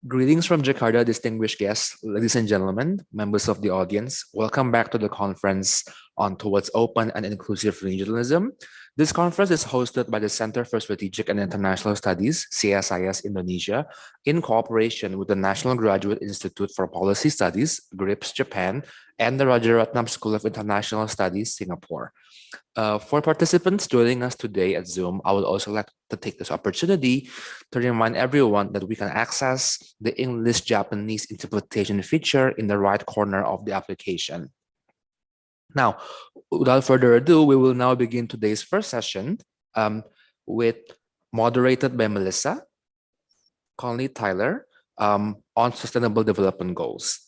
Greetings from Jakarta, distinguished guests, ladies and gentlemen, members of the audience. Welcome back to the conference on Towards Open and Inclusive Regionalism. This conference is hosted by the Center for Strategic and International Studies, CSIS Indonesia, in cooperation with the National Graduate Institute for Policy Studies, GRIPS Japan, and the Rajaratnam School of International Studies, Singapore. For participants joining us today at Zoom, I would also like to take this opportunity to remind everyone that we can access the English-Japanese interpretation feature in the right corner of the application. Now, without further ado, we will now begin today's first session moderated by Melissa Conley-Tyler on Sustainable Development Goals.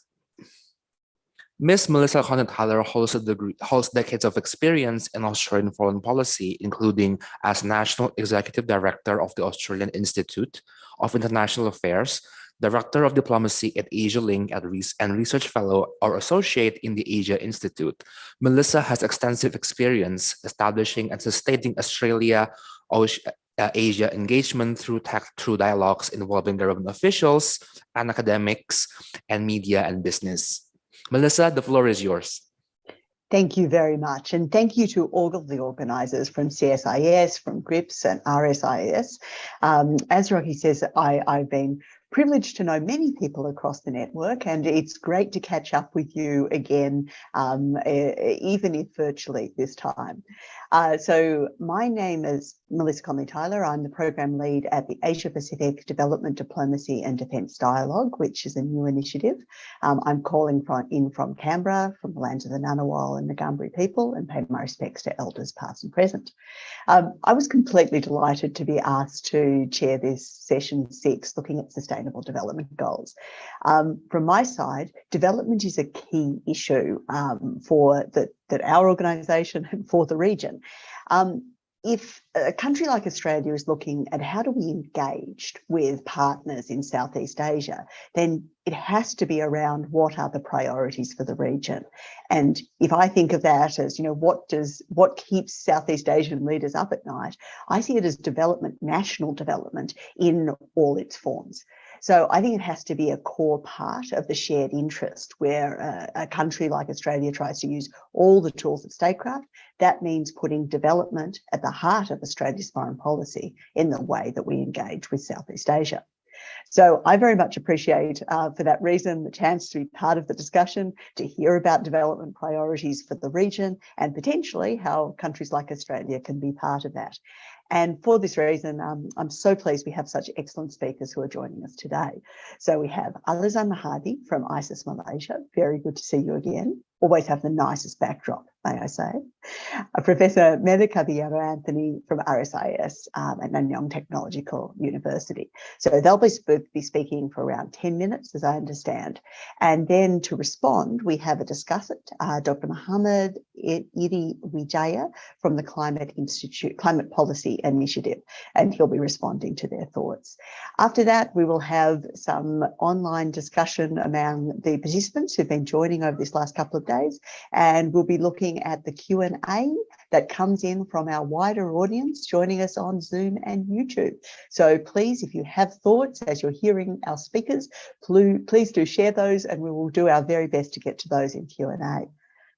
Ms. Melissa Conley-Tyler holds decades of experience in Australian foreign policy, including as National Executive Director of the Australian Institute of International Affairs, Director of Diplomacy at Asia Link and Research Fellow or Associate in the Asia Institute. Melissa has extensive experience establishing and sustaining Australia-Asia engagement through dialogues involving government officials and academics and media and business. Melissa, the floor is yours. Thank you very much. And thank you to all of the organisers from CSIS, from GRIPS and RSIS. As Rocky says, I've been privileged to know many people across the network, and it's great to catch up with you again, even if virtually this time. So my name is Melissa Conley-Tyler. I'm the program lead at the Asia-Pacific Development Diplomacy and Defence Dialogue, which is a new initiative. I'm calling in from Canberra, from the lands of the Ngunnawal and Ngambri people, and pay my respects to elders past and present. I was completely delighted to be asked to chair this session 6, looking at sustainable development goals. From my side, development is a key issue for that our organisation and for the region. If a country like Australia is looking at how do we engage with partners in Southeast Asia, then it has to be around what are the priorities for the region. And if I think of that as, what keeps Southeast Asian leaders up at night, I see it as development, national development in all its forms. So I think it has to be a core part of the shared interest where a country like Australia tries to use all the tools of statecraft. That means putting development at the heart of Australia's foreign policy in the way that we engage with Southeast Asia. So I very much appreciate, for that reason, the chance to be part of the discussion, to hear about development priorities for the region and potentially how countries like Australia can be part of that. And for this reason, I'm so pleased we have such excellent speakers who are joining us today. So we have Alizan Mahadi from ISIS Malaysia. Very good to see you again. Always have the nicest backdrop, may I say. Professor Meda Caballero Anthony from RSIS at Nanyang Technological University. So they'll be speaking for around 10 minutes, as I understand. And then to respond, we have a discussant, Dr. Muhammad Iri Wijaya from the Climate Policy Initiative, and he'll be responding to their thoughts. After that, we will have some online discussion among the participants who've been joining over this last couple of days, and we'll be looking at the Q&A that comes in from our wider audience joining us on Zoom and YouTube. So please, if you have thoughts as you're hearing our speakers, please do share those, and we will do our very best to get to those in Q&A.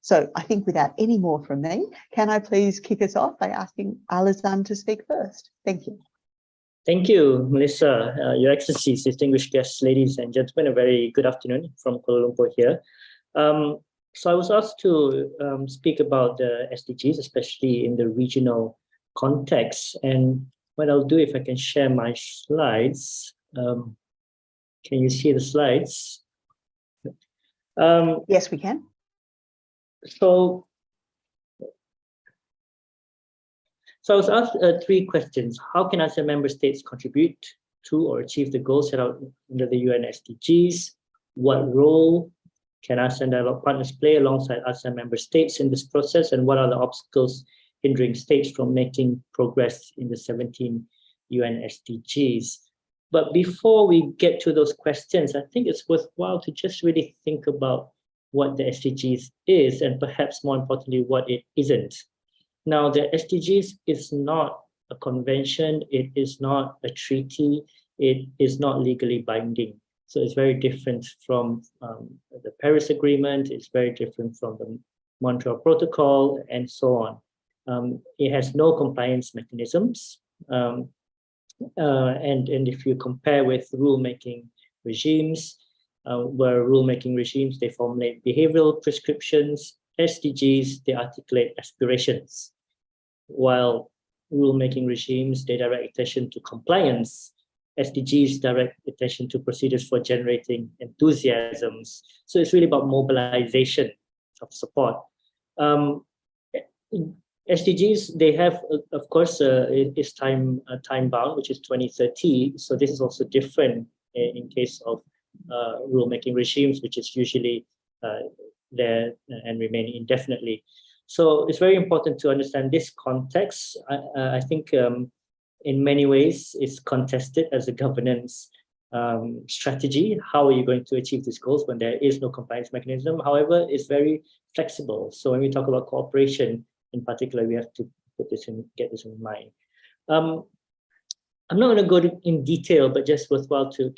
So I think without any more from me, can I please kick us off by asking Alizan to speak first? Thank you. Thank you, Melissa. Your Excellencies, distinguished guests, ladies and gentlemen, a very good afternoon from Kuala Lumpur here. So I was asked to speak about the SDGs, especially in the regional context. And what I'll do, if I can share my slides. Can you see the slides? Yes, we can. So I was asked 3 questions. How can ASEAN member states contribute to or achieve the goals set out under the UN SDGs? What role can ASEAN dialogue partners play alongside ASEAN member states in this process? And what are the obstacles hindering states from making progress in the 17 UN SDGs? But before we get to those questions, I think it's worthwhile to just really think about what the SDGs is, and perhaps more importantly, what it isn't. Now, the SDGs is not a convention, it is not a treaty, it is not legally binding. So it's very different from the Paris Agreement, it's very different from the Montreal Protocol, and so on. It has no compliance mechanisms. And if you compare with rulemaking regimes, where rulemaking regimes, they formulate behavioral prescriptions, SDGs, they articulate aspirations, while rulemaking regimes, they direct attention to compliance. SDGs direct attention to procedures for generating enthusiasms. So it's really about mobilization of support. SDGs, they have, of course, is time bound, which is 2030. So this is also different in case of rulemaking regimes, which is usually there and remain indefinitely. So it's very important to understand this context. I think in many ways it's contested as a governance strategy. How are you going to achieve these goals when there is no compliance mechanism? However, it's very flexible. So when we talk about cooperation in particular, we have to get this in mind. I'm not going to go in detail, but just worthwhile to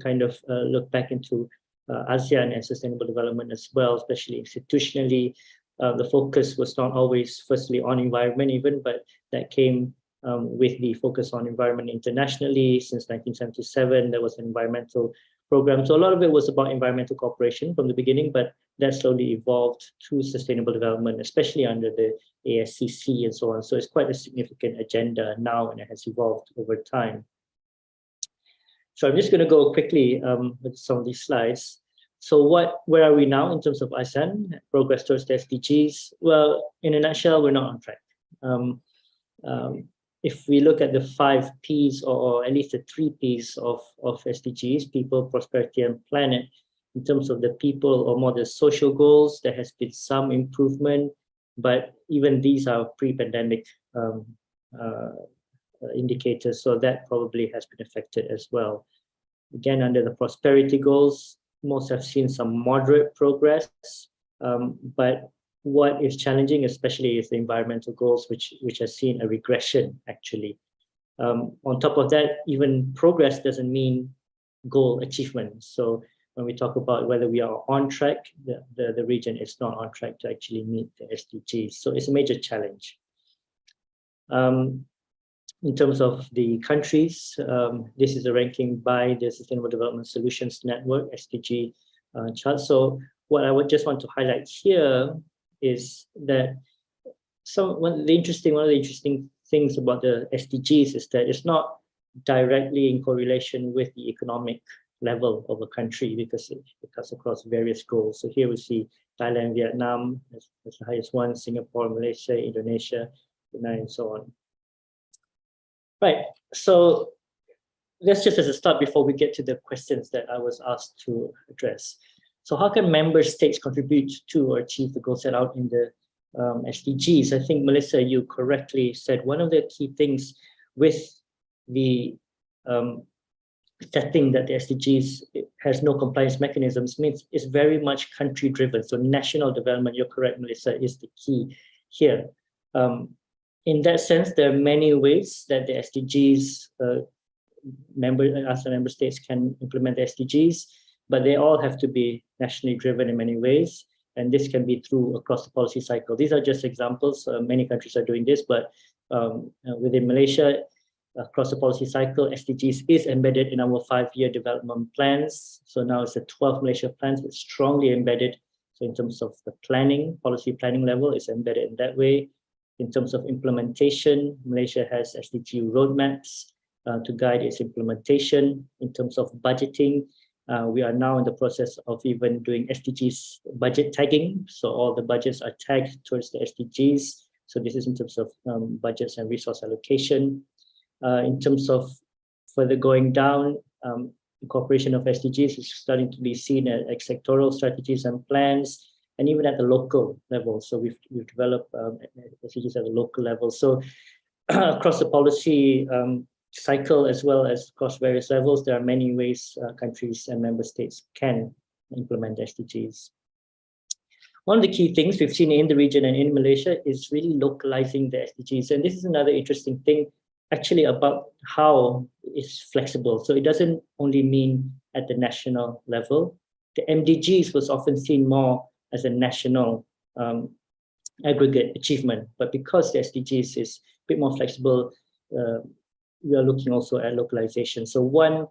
kind of look back into ASEAN and sustainable development as well, especially institutionally. The focus was not always firstly on environment even, but that came with the focus on environment internationally. Since 1977, there was an environmental program. So a lot of it was about environmental cooperation from the beginning, but that slowly evolved to sustainable development, especially under the ASCC and so on. So it's quite a significant agenda now, and it has evolved over time. So I'm just going to go quickly with some of these slides. So where are we now in terms of ASEAN progress towards the SDGs? Well, in a nutshell, we're not on track. If we look at the 5 Ps, or at least the 3 Ps of SDGs, people, prosperity, and planet, in terms of the people or more the social goals, there has been some improvement, but even these are pre-pandemic indicators, so that probably has been affected as well. Again, under the prosperity goals, most have seen some moderate progress, but what is challenging especially is the environmental goals, which has seen a regression actually. On top of that, even progress doesn't mean goal achievement. So when we talk about whether we are on track, the region is not on track to actually meet the SDGs. So it's a major challenge. In terms of the countries, this is a ranking by the Sustainable Development Solutions Network, SDG chart. So what I would just want to highlight here is that one of the interesting things about the SDGs is that it's not directly in correlation with the economic level of a country, because it cuts across various goals. So here we see Thailand, Vietnam as the highest one, Singapore, Malaysia, Indonesia, Brunei, and so on. Right, so that's just as a start before we get to the questions that I was asked to address. So how can member states contribute to or achieve the goals set out in the SDGs? I think, Melissa, you correctly said one of the key things with the setting that the SDGs has no compliance mechanisms means it's very much country driven. So national development, you're correct, Melissa, is the key here. In that sense, there are many ways that the SDGs member states can implement the SDGs, but they all have to be nationally driven in many ways. And this can be through across the policy cycle. These are just examples. Many countries are doing this, but within Malaysia, across the policy cycle, SDGs is embedded in our 5-year development plans. So now it's the 12 Malaysia plans. It's strongly embedded. So in terms of the planning, policy planning level, it's embedded in that way. In terms of implementation, Malaysia has SDG roadmaps to guide its implementation. In terms of budgeting, we are now in the process of even doing SDGs budget tagging. So all the budgets are tagged towards the SDGs. So this is in terms of budgets and resource allocation. In terms of further going down, incorporation of SDGs is starting to be seen as sectoral strategies and plans, and even at the local level. So we've developed SDGs at the local level. So across the policy cycle, as well as across various levels, there are many ways countries and member states can implement SDGs. One of the key things we've seen in the region and in Malaysia is really localizing the SDGs. And this is another interesting thing. actually about how it's flexible. So it doesn't only mean at the national level. The MDGs was often seen more as a national aggregate achievement, but because the SDGs is a bit more flexible, we are looking also at localization. So one,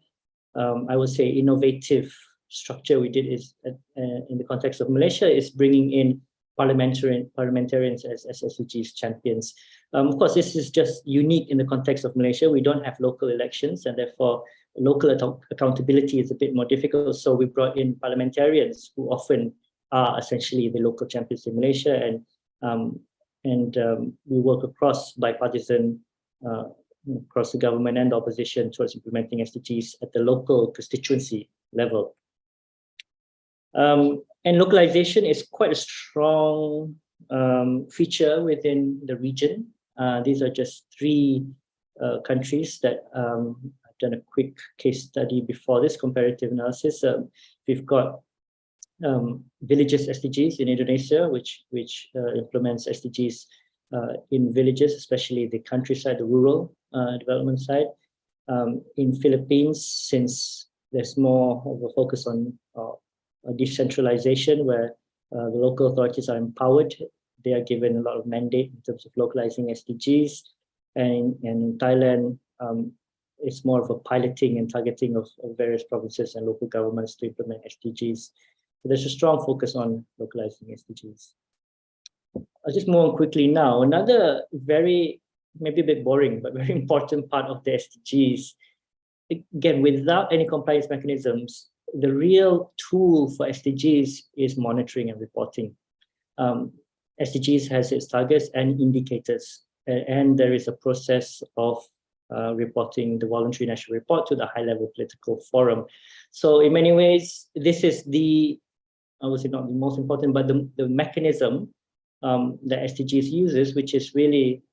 I would say, innovative structure we did is in the context of Malaysia is bringing in parliamentarians as SDGs champions. Of course, this is just unique in the context of Malaysia. We don't have local elections, and therefore local accountability is a bit more difficult. So we brought in parliamentarians who often are essentially the local champions in Malaysia, and we work across bipartisan, across the government and the opposition towards implementing SDGs at the local constituency level. And localization is quite a strong feature within the region. These are just 3 countries that I've done a quick case study before this comparative analysis. We've got villages SDGs in Indonesia, which implements SDGs in villages, especially the countryside, the rural development side. In Philippines, since there's more of a focus on decentralization, where the local authorities are empowered, they are given a lot of mandate in terms of localizing SDGs. And in Thailand, it's more of a piloting and targeting of various provinces and local governments to implement SDGs. So there's a strong focus on localizing SDGs. I'll just move on quickly now. Another very, maybe a bit boring, but very important part of the SDGs, again, without any compliance mechanisms, the real tool for SDGs is monitoring and reporting. SDGs has its targets and indicators, and there is a process of reporting the voluntary national report to the high-level political forum. So in many ways, this is the, I would say not the most important, but the mechanism that SDGs uses, which is really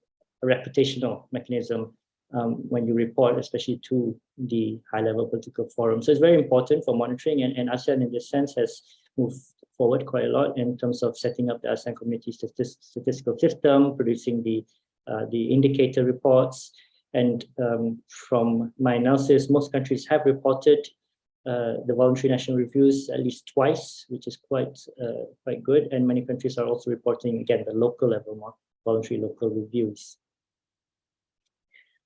a reputational mechanism when you report, especially to the high-level political forum. So it's very important for monitoring, and ASEAN in this sense has moved forward quite a lot in terms of setting up the ASEAN Community Statistical System, producing the indicator reports. And from my analysis, most countries have reported the voluntary national reviews at least twice, which is quite good. And many countries are also reporting, again, the local level voluntary local reviews.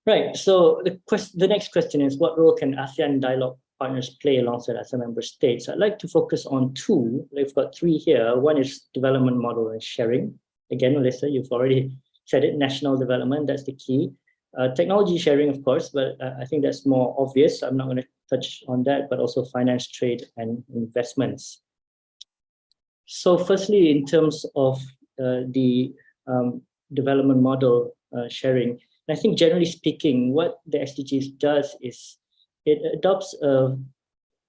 Right, so the next question is, what role can ASEAN dialogue partners play alongside ASEAN member states? I'd like to focus on 2. We've got 3 here. One is development model and sharing. Again, Melissa, you've already said it, national development, that's the key. Technology sharing, of course, but I think that's more obvious. I'm not going to touch on that, but also finance, trade, and investments. So firstly, in terms of the development model sharing, I think generally speaking, what the SDGs does is it adopts a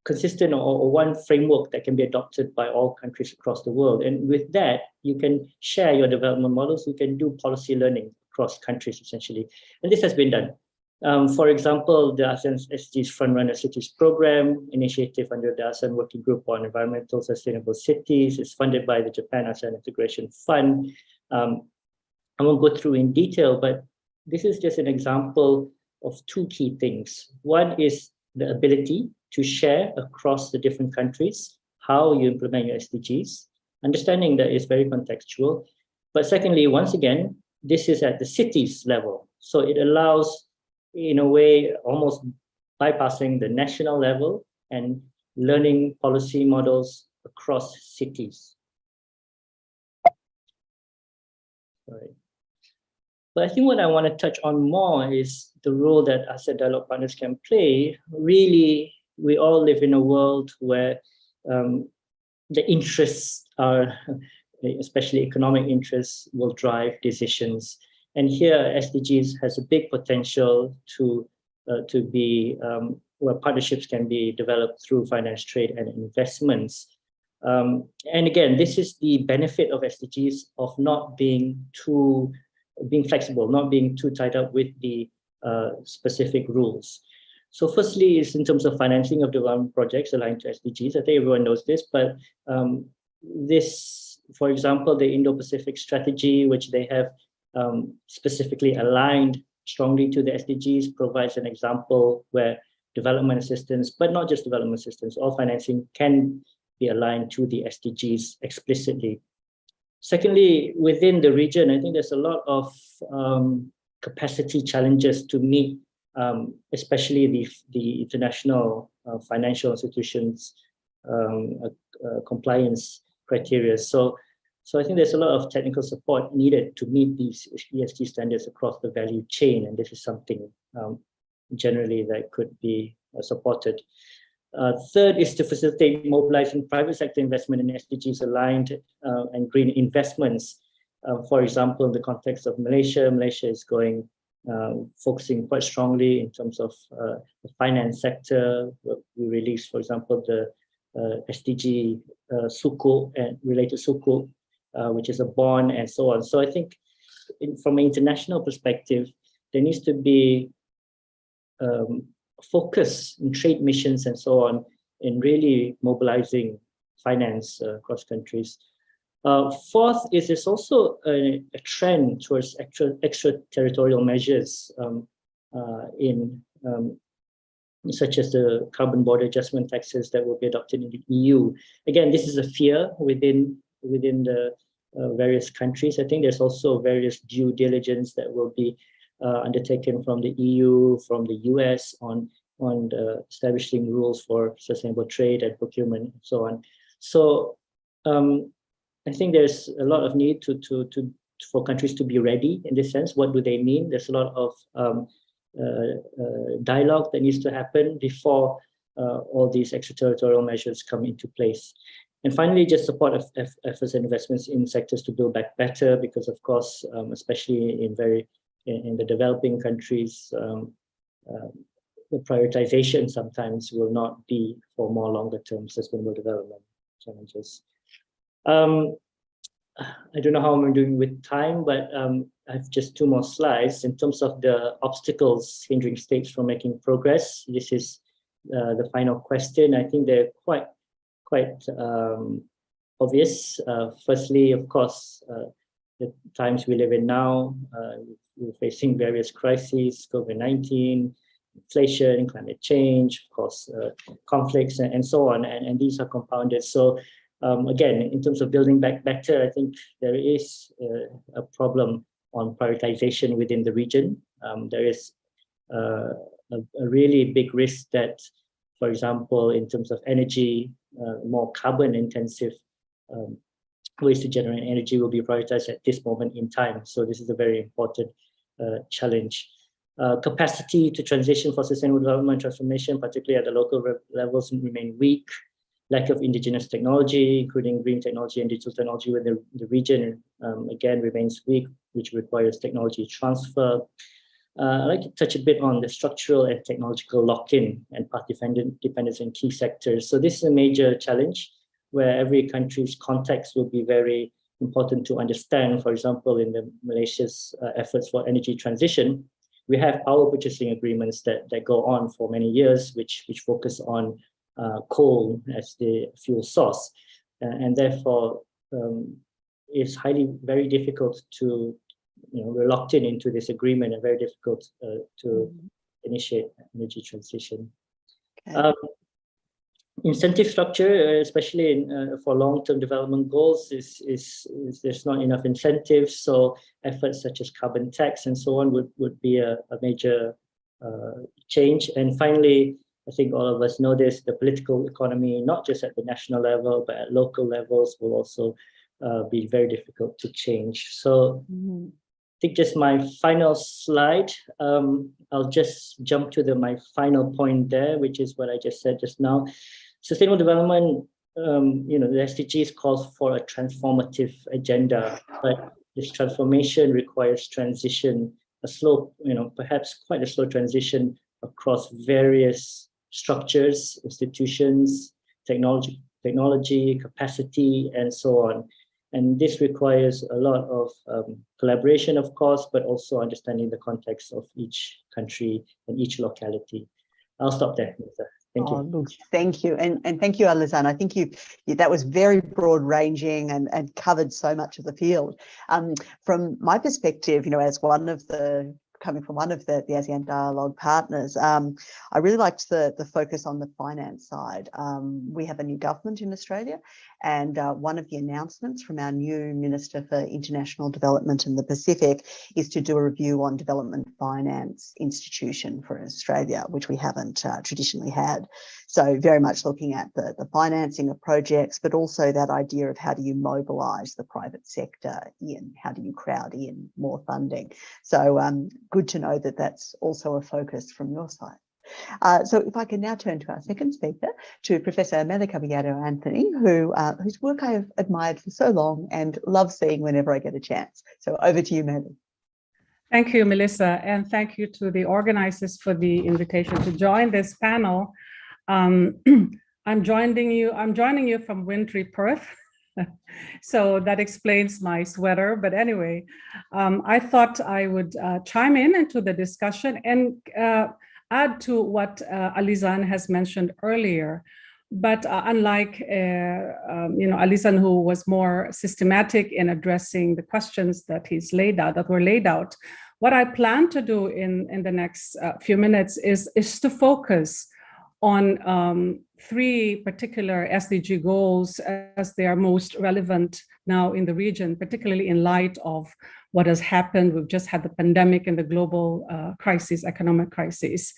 consistent or one framework that can be adopted by all countries across the world. And with that, you can share your development models, you can do policy learning across countries essentially. And this has been done. For example, the ASEAN SDGs Frontrunner Cities Program, initiative under the ASEAN Working Group on Environmental Sustainable Cities, is funded by the Japan-ASEAN Integration Fund. I won't go through in detail, but this is just an example of 2 key things. One is the ability to share across the different countries how you implement your SDGs, understanding that it's very contextual. But secondly, once again, this is at the cities level. So it allows, in a way, almost bypassing the national level and learning policy models across cities. Sorry. But I think what I want to touch on more is the role that ASEAN dialogue partners can play. Really, we all live in a world where the interests are, especially economic interests, will drive decisions. And here, SDGs has a big potential to be where partnerships can be developed through finance, trade, and investments. And again, this is the benefit of SDGs of not being flexible, not being too tied up with the specific rules. So firstly, is in terms of financing of development projects aligned to SDGs. I think everyone knows this, but this, for example, the Indo-Pacific strategy, which they have specifically aligned strongly to the SDGs, provides an example where development assistance, but not just development assistance, all financing can be aligned to the SDGs explicitly. Secondly, within the region, I think there's a lot of capacity challenges to meet, especially the international financial institutions compliance criteria. So I think there's a lot of technical support needed to meet these ESG standards across the value chain, and this is something generally that could be supported. Third is to facilitate mobilizing private sector investment in SDGs aligned and green investments. For example, in the context of Malaysia, Malaysia is focusing quite strongly in terms of the finance sector. We released, for example, the SDG Sukuk and related Sukuk, which is a bond and so on. So I think from an international perspective, there needs to be focus in trade missions and so on in really mobilizing finance across countries. Fourth is there's also a trend towards extraterritorial measures such as the carbon border adjustment taxes that will be adopted in the EU. Again, this is a fear within the various countries. I think there's also various due diligence that will be undertaken from the EU, from the US on establishing rules for sustainable trade and procurement and so on. So I think there's a lot of need for countries to be ready in this sense. What do they mean? There's a lot of dialogue that needs to happen before all these extraterritorial measures come into place. And finally, just support of efforts and investments in sectors to build back better, because of course, especially in the developing countries, the prioritization sometimes will not be for more longer term sustainable development challenges. I don't know how I'm doing with time, but I have just 2 more slides. In terms of the obstacles hindering states from making progress, this is the final question. I think they're quite obvious. Firstly, of course, the times we live in now, we're facing various crises, COVID-19, inflation, climate change, of course, conflicts and so on, and these are compounded. So again, in terms of building back better, I think there is a problem on prioritization within the region. There is a really big risk that, for example, in terms of energy, more carbon intensive ways to generate energy will be prioritized at this moment in time. So this is a very important challenge. Capacity to transition for sustainable development transformation, particularly at the local levels, remain weak. Lack of indigenous technology, including green technology and digital technology within the region, again, remains weak, which requires technology transfer. I'd like to touch a bit on the structural and technological lock-in and path dependence in key sectors. So this is a major challenge where every country's context will be very important to understand. For example, in the Malaysia's efforts for energy transition, we have power purchasing agreements that go on for many years, which focus on coal as the fuel source, and therefore it's very difficult to, we're locked into this agreement and very difficult to initiate energy transition. Okay. Incentive structure, especially for long-term development goals, is there's not enough incentives. So efforts such as carbon tax and so on would be a major change. And finally, I think all of us know this, the political economy, not just at the national level, but at local levels, will also be very difficult to change. So I think just my final slide, I'll just jump to my final point there, which is what I just said just now. Sustainable development, the SDGs calls for a transformative agenda, but this transformation requires transition, a slow, perhaps quite a slow transition across various structures, institutions, technology, capacity, and so on. And this requires a lot of collaboration, of course, but also understanding the context of each country and each locality. I'll stop there, Nita. Thank you. Look, thank you. And thank you, Alazan. I think that was very broad ranging and covered so much of the field. From my perspective, as one of the coming from one of the ASEAN Dialogue partners, I really liked the focus on the finance side. We have a new government in Australia, and one of the announcements from our new Minister for International Development in the Pacific is to do a review on development finance institution for Australia, which we haven't traditionally had. So very much looking at the financing of projects, but also that idea of how do you mobilise the private sector in, how do you crowd in more funding. So good to know that that's also a focus from your side. So if I can now turn to our second speaker, to Professor Mele Caballero-Anthony, whose work I have admired for so long and love seeing whenever I get a chance. So over to you, Mele. Thank you, Melissa, and thank you to the organizers for the invitation to join this panel. I'm joining you from wintry Perth, so that explains my sweater. But anyway, I thought I would chime into the discussion and add to what Alizan has mentioned earlier. But unlike Alizan, who was more systematic in addressing the questions that were laid out, what I plan to do in the next few minutes is to focus on three particular SDG goals as they are most relevant now in the region, particularly in light of what has happened. We've just had the pandemic and the global economic crisis.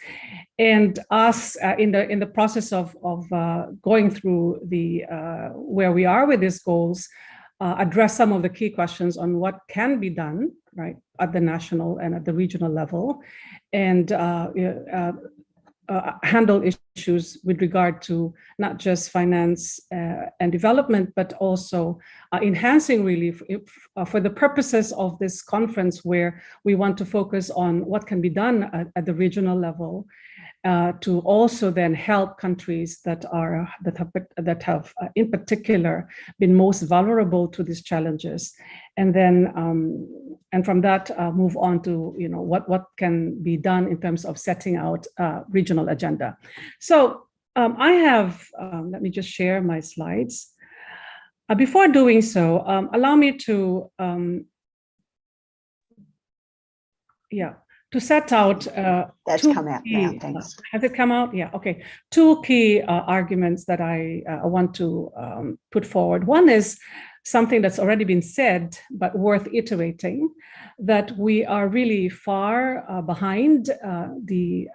And us in the process of going through where we are with these goals, address some of the key questions on what can be done, right, at the national and at the regional level, and handle issues with regard to not just finance and development, but also enhancing relief for the purposes of this conference, where we want to focus on what can be done at the regional level to also then help countries that have in particular been most vulnerable to these challenges, and then and from that move on to what can be done in terms of setting out regional agenda. So I have let me just share my slides. Before doing so, allow me to to set out that's come out now, thanks. Has it come out? Yeah, okay. Two key arguments that I want to put forward. One is something that's already been said, but worth iterating, that we are really far behind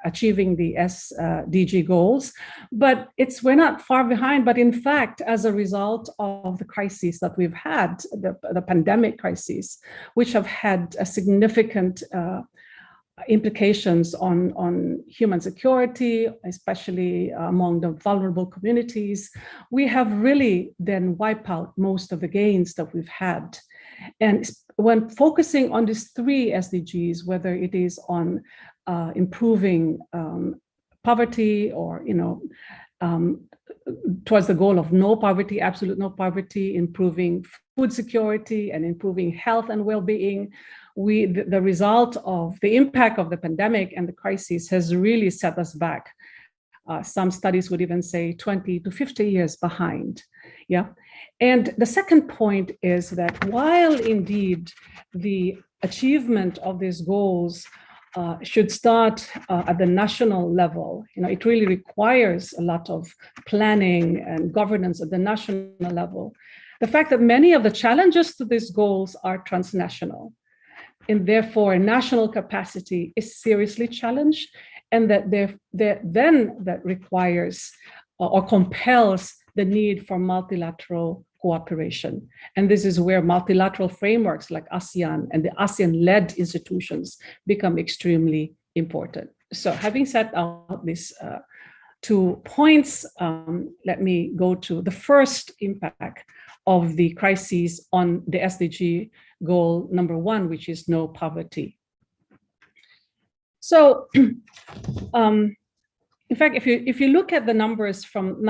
achieving the SDG goals, but we're not far behind, but in fact, as a result of the crises that we've had, the pandemic crisis, which have had a significant implications on human security, especially among the vulnerable communities, we have really then wiped out most of the gains that we've had. And when focusing on these three SDGs, whether it is on improving poverty or towards the goal of no poverty, absolute no poverty, improving food security and improving health and well-being, the result of the impact of the pandemic and the crisis has really set us back. Some studies would even say 20 to 50 years behind. Yeah. And the second point is that while indeed the achievement of these goals should start at the national level, it really requires a lot of planning and governance at the national level. The fact that many of the challenges to these goals are transnational, and therefore national capacity is seriously challenged, and that that requires or compels the need for multilateral cooperation. And this is where multilateral frameworks like ASEAN and the ASEAN-led institutions become extremely important. So having set out these 2 points, let me go to the first impact of the crisis on the SDG goal number 1, which is no poverty. So, in fact, if you look at the numbers from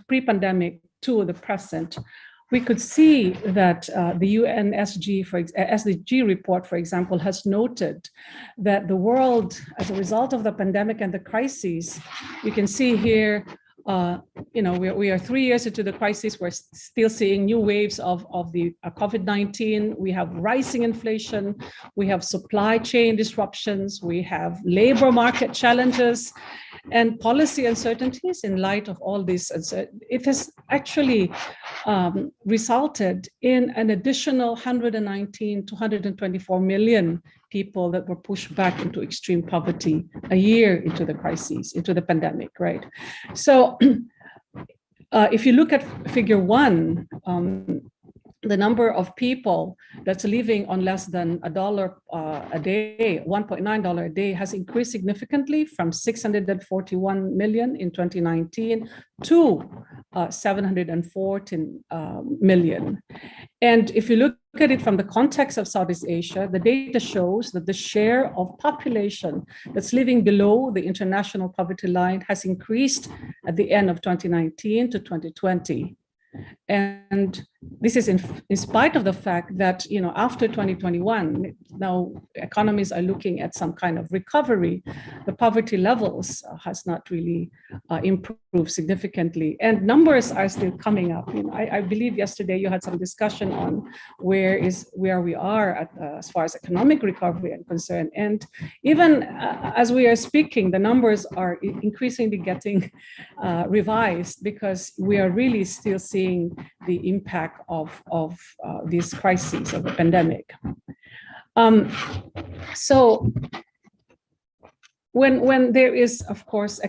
pre-pandemic to the present, we could see that the UN SDG report, for example, has noted that the world, as a result of the pandemic and the crisis, you can see here we are 3 years into the crisis. We're still seeing new waves of the COVID-19. We have rising inflation. We have supply chain disruptions. We have labor market challenges and policy uncertainties. In light of all this, it has actually resulted in an additional 119 to 124 million people that were pushed back into extreme poverty a year into the crisis, into the pandemic, right? So if you look at figure 1, the number of people that's living on less than $1 a day, $1.9 a day, has increased significantly from 641 million in 2019 to 714 million. And if you look at it from the context of Southeast Asia, the data shows that the share of population that's living below the international poverty line has increased at the end of 2019 to 2020. And this is in spite of the fact that, after 2021, now economies are looking at some kind of recovery. The poverty levels has not really improved significantly, and numbers are still coming up. I believe yesterday you had some discussion on where we are at as far as economic recovery is concerned, and even as we are speaking, the numbers are increasingly getting revised, because we are really still seeing the impact of this crisis of the pandemic. So when there is, of course,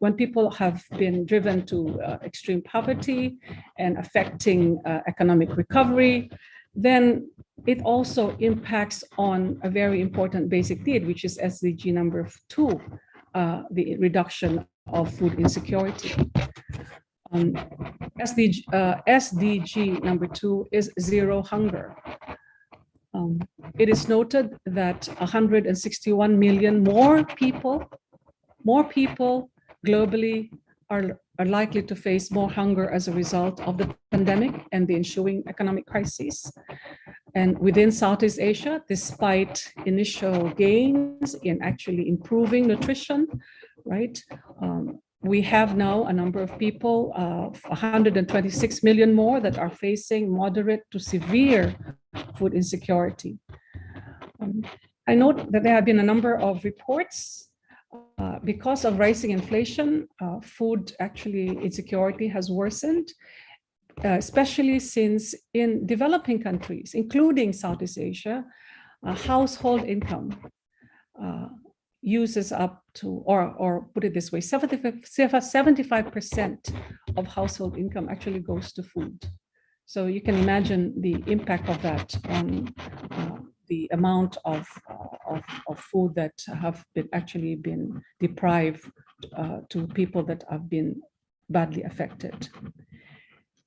when people have been driven to extreme poverty and affecting economic recovery, then it also impacts on a very important basic need, which is SDG number 2, the reduction of food insecurity. SDG number 2 is zero hunger. It is noted that 161 million more people globally are likely to face more hunger as a result of the pandemic and the ensuing economic crisis. And within Southeast Asia, despite initial gains in actually improving nutrition, right? We have now a number of people, 126 million more, that are facing moderate to severe food insecurity. I note that there have been a number of reports because of rising inflation, food insecurity has worsened, especially since in developing countries, including Southeast Asia, household income uses up to, or put it this way, 75% of household income actually goes to food. So you can imagine the impact of that on the amount of food that have been deprived to people that have been badly affected.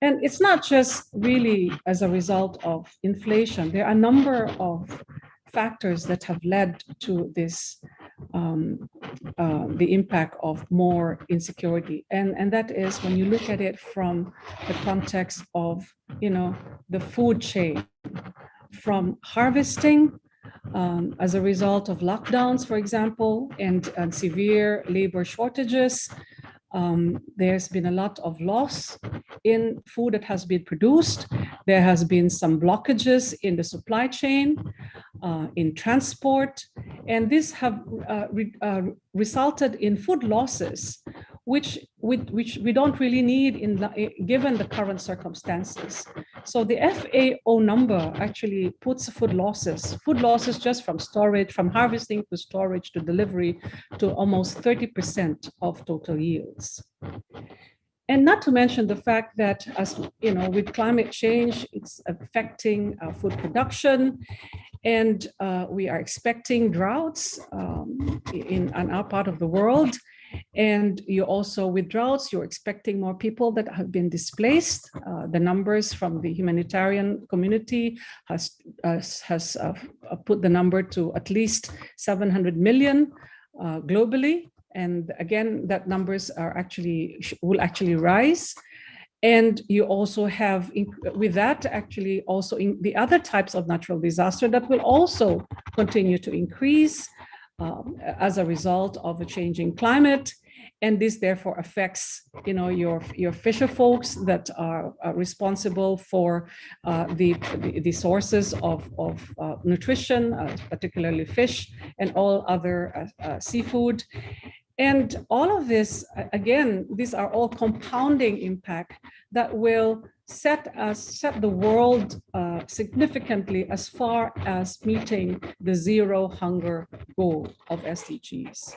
And it's not just really as a result of inflation. There are a number of factors that have led to this, the impact of more insecurity. And that is when you look at it from the context of, the food chain, from harvesting as a result of lockdowns, for example, and severe labor shortages. There's been a lot of loss in food that has been produced. There has been some blockages in the supply chain, in transport, and this have resulted in food losses, which we don't really need given the current circumstances. So the FAO number actually puts food losses just from storage, from harvesting to storage to delivery, to almost 30% of total yields. And not to mention the fact that, as with climate change, it's affecting food production, and we are expecting droughts in our part of the world. And you also, with droughts, you're expecting more people that have been displaced. The numbers from the humanitarian community has put the number to at least 700 million globally. And again, that numbers will actually rise. And you also have, with that, actually also in the other types of natural disaster that will also continue to increase as a result of a changing climate. And this therefore affects, your fisher folks that are responsible for the sources of nutrition, particularly fish and all other seafood. And all of this, again, these are all compounding impact that will set the world significantly as far as meeting the zero hunger goal of SDGs.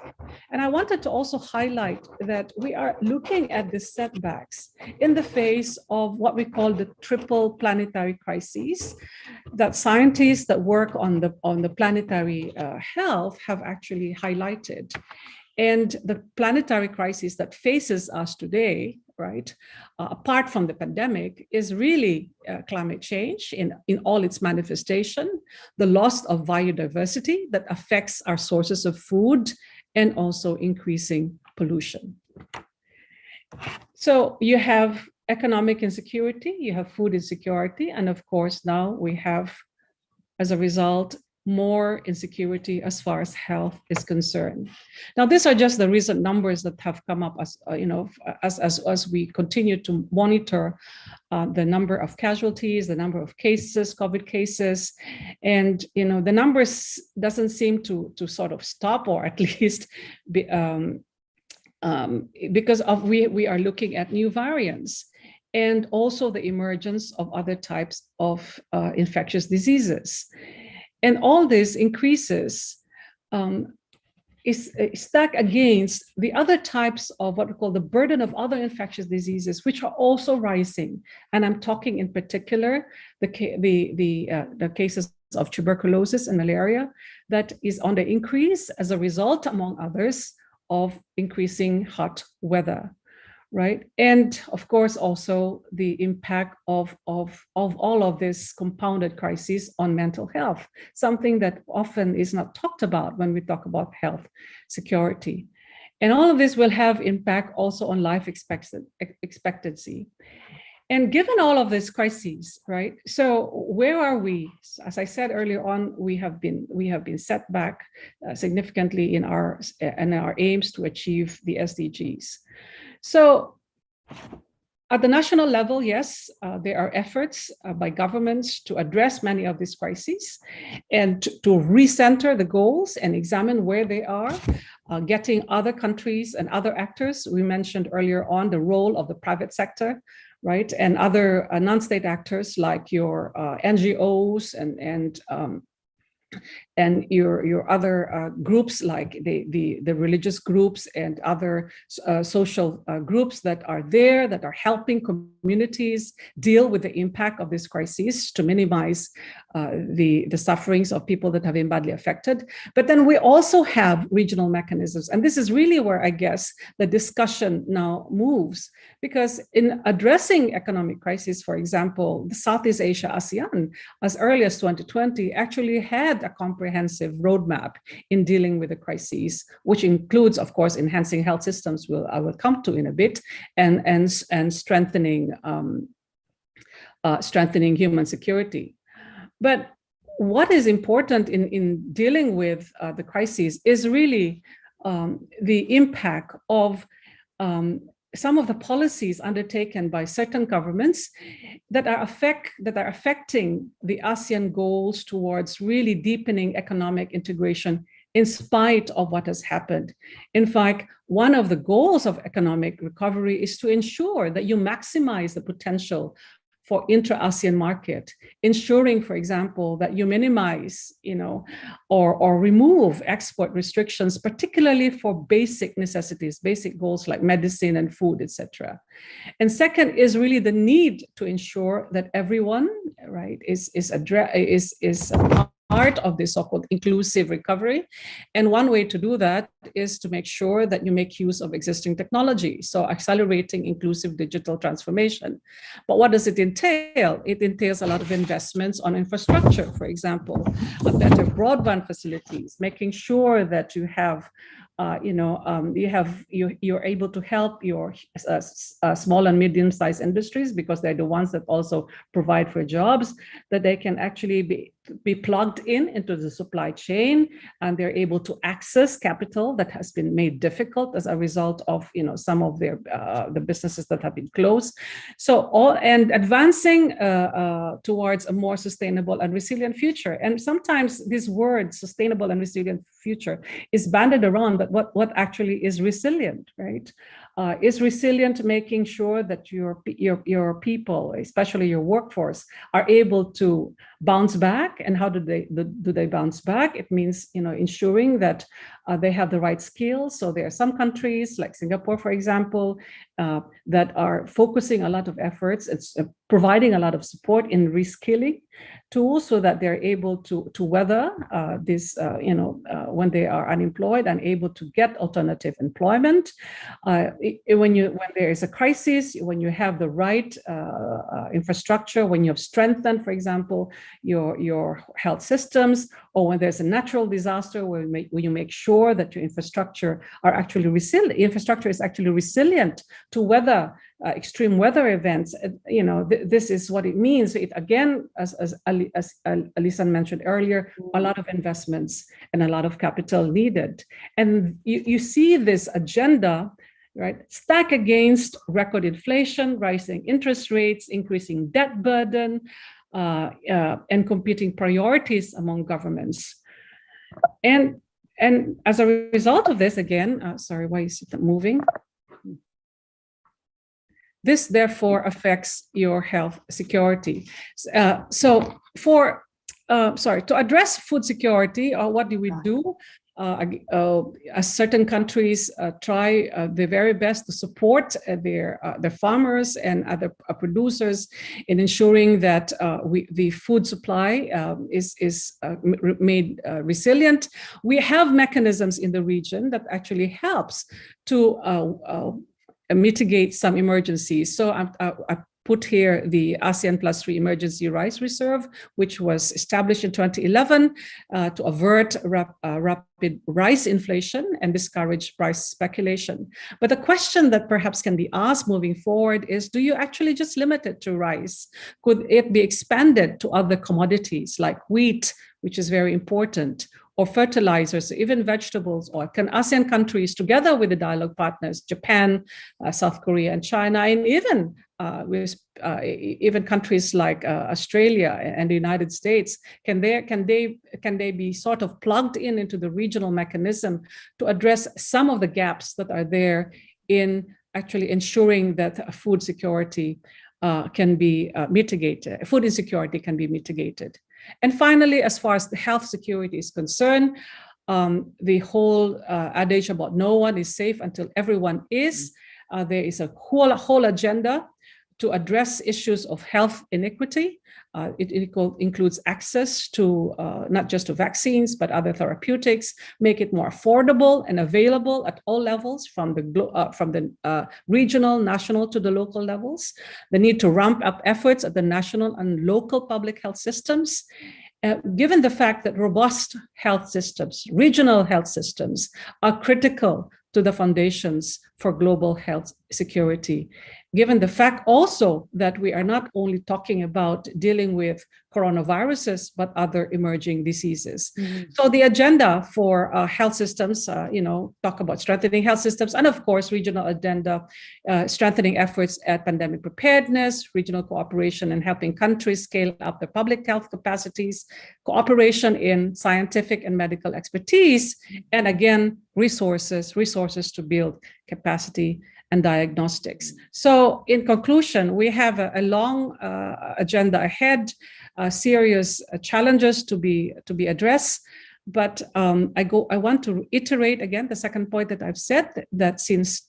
And I wanted to also highlight that we are looking at the setbacks in the face of what we call the triple planetary crises that scientists that work on the planetary health have actually highlighted. And the planetary crisis that faces us today, right, apart from the pandemic, is really climate change in all its manifestation, the loss of biodiversity that affects our sources of food, and also increasing pollution. So you have economic insecurity, you have food insecurity, and of course now we have, as a result, more insecurity as far as health is concerned. Now, these are just the recent numbers that have come up as we continue to monitor the number of casualties, the number of cases, COVID cases, and the numbers doesn't seem to sort of stop, or at least because we are looking at new variants and also the emergence of other types of infectious diseases. And all this increases is stacked against the other types of what we call the burden of other infectious diseases, which are also rising. And I'm talking in particular the cases of tuberculosis and malaria that is on the increase as a result, among others, of increasing hot weather. Right. And of course, also the impact of all of this compounded crises on mental health, something that often is not talked about when we talk about health security. And all of this will have impact also on life expectancy. And given all of these crises, right? So where are we? As I said earlier on, we have been set back significantly in our aims to achieve the SDGs. So at the national level, yes, there are efforts by governments to address many of these crises and to recenter the goals and examine where they are, getting other countries and other actors. We mentioned earlier on the role of the private sector, right, and other non-state actors like your NGOs and your other groups like the religious groups and other social groups that are there, that are helping communities deal with the impact of this crisis to minimize the sufferings of people that have been badly affected. But then we also have regional mechanisms. And this is really where I guess the discussion now moves, because in addressing economic crisis, for example, the Southeast Asia ASEAN, as early as 2020, actually had a comprehensive roadmap in dealing with the crises, which includes, of course, enhancing health systems, I will come to in a bit, and strengthening human security. But what is important in dealing with the crises is really the impact of some of the policies undertaken by certain governments that are affecting the ASEAN goals towards really deepening economic integration in spite of what has happened. In fact, one of the goals of economic recovery is to ensure that you maximize the potential for intra-ASEAN market, ensuring, for example, that you minimize, or remove export restrictions, particularly for basic necessities, basic goals like medicine and food, etc. And second is really the need to ensure that everyone, right, is part of this so-called inclusive recovery. And one way to do that is to make sure that you make use of existing technology, so accelerating inclusive digital transformation. But what does it entail? It entails a lot of investments on infrastructure, for example, better broadband facilities, making sure that you have you're able to help your small and medium-sized industries, because they're the ones that also provide for jobs, that they can actually be be plugged into the supply chain, and they're able to access capital that has been made difficult as a result of some of their the businesses that have been closed. So advancing towards a more sustainable and resilient future. And sometimes this word sustainable and resilient future is banded around, but what actually is resilient, right? Is resilient making sure that your people, especially your workforce, are able to bounce back. And how do they bounce back? It means ensuring that they have the right skills. So there are some countries like Singapore, for example, that are focusing a lot of efforts. It's providing a lot of support in reskilling tools so that they're able to weather this, when they are unemployed and able to get alternative employment. When there is a crisis, when you have the right infrastructure, when you have strengthened, for example, your health systems, or when there's a natural disaster, where you make sure that your infrastructure are actually resilient. Infrastructure is actually resilient to weather extreme weather events. This is what it means. It again, as Alisan mentioned earlier, a lot of investments and a lot of capital needed. And you see this agenda, right, stack against record inflation, rising interest rates, increasing debt burden, and competing priorities among governments. And as a result of this, again, sorry, why is it moving? This therefore affects your health security. To address food security, what do we do? Certain countries try their very best to support their farmers and other producers in ensuring that the food supply is made resilient. We have mechanisms in the region that actually helps to mitigate some emergencies. So I put here the ASEAN +3 Emergency Rice Reserve, which was established in 2011 to avert rapid rice inflation and discourage price speculation. But the question that perhaps can be asked moving forward is, do you actually just limit it to rice? Could it be expanded to other commodities like wheat, which is very important, or fertilizers, even vegetables? Or can ASEAN countries, together with the dialogue partners, Japan, South Korea, and China, and even countries like Australia and the United States, can they be sort of plugged into the regional mechanism to address some of the gaps that are there in actually ensuring that food security can be mitigated, food insecurity can be mitigated? And finally, as far as the health security is concerned, the whole adage about no one is safe until everyone is, there is a whole agenda to address issues of health inequity. It includes access to not just to vaccines, but other therapeutics, make it more affordable and available at all levels, from the regional, national to the local levels. The need to ramp up efforts at the national and local public health systems. Given the fact that robust health systems, regional health systems, are critical to the foundations for global health security. Given the fact also that we are not only talking about dealing with coronaviruses, but other emerging diseases. Mm-hmm. So the agenda for health systems, talk about strengthening health systems, and of course, regional agenda, strengthening efforts at pandemic preparedness, regional cooperation in helping countries scale up their public health capacities, cooperation in scientific and medical expertise, and again, resources to build capacity and diagnostics. So in conclusion, we have a long agenda ahead, serious challenges to be addressed. But I want to reiterate again the second point that I've said, that since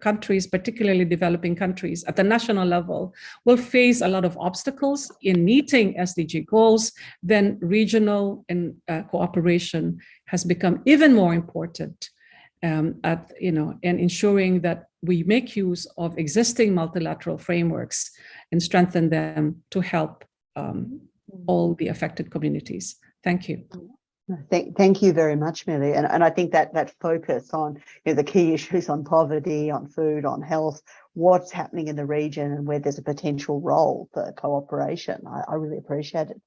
countries, particularly developing countries at the national level, will face a lot of obstacles in meeting SDG goals, then regional and cooperation has become even more important. And ensuring that we make use of existing multilateral frameworks and strengthen them to help all the affected communities. Thank you. Thank you very much, Millie. And I think that focus on the key issues on poverty, on food, on health, what's happening in the region and where there's a potential role for cooperation, I really appreciate it.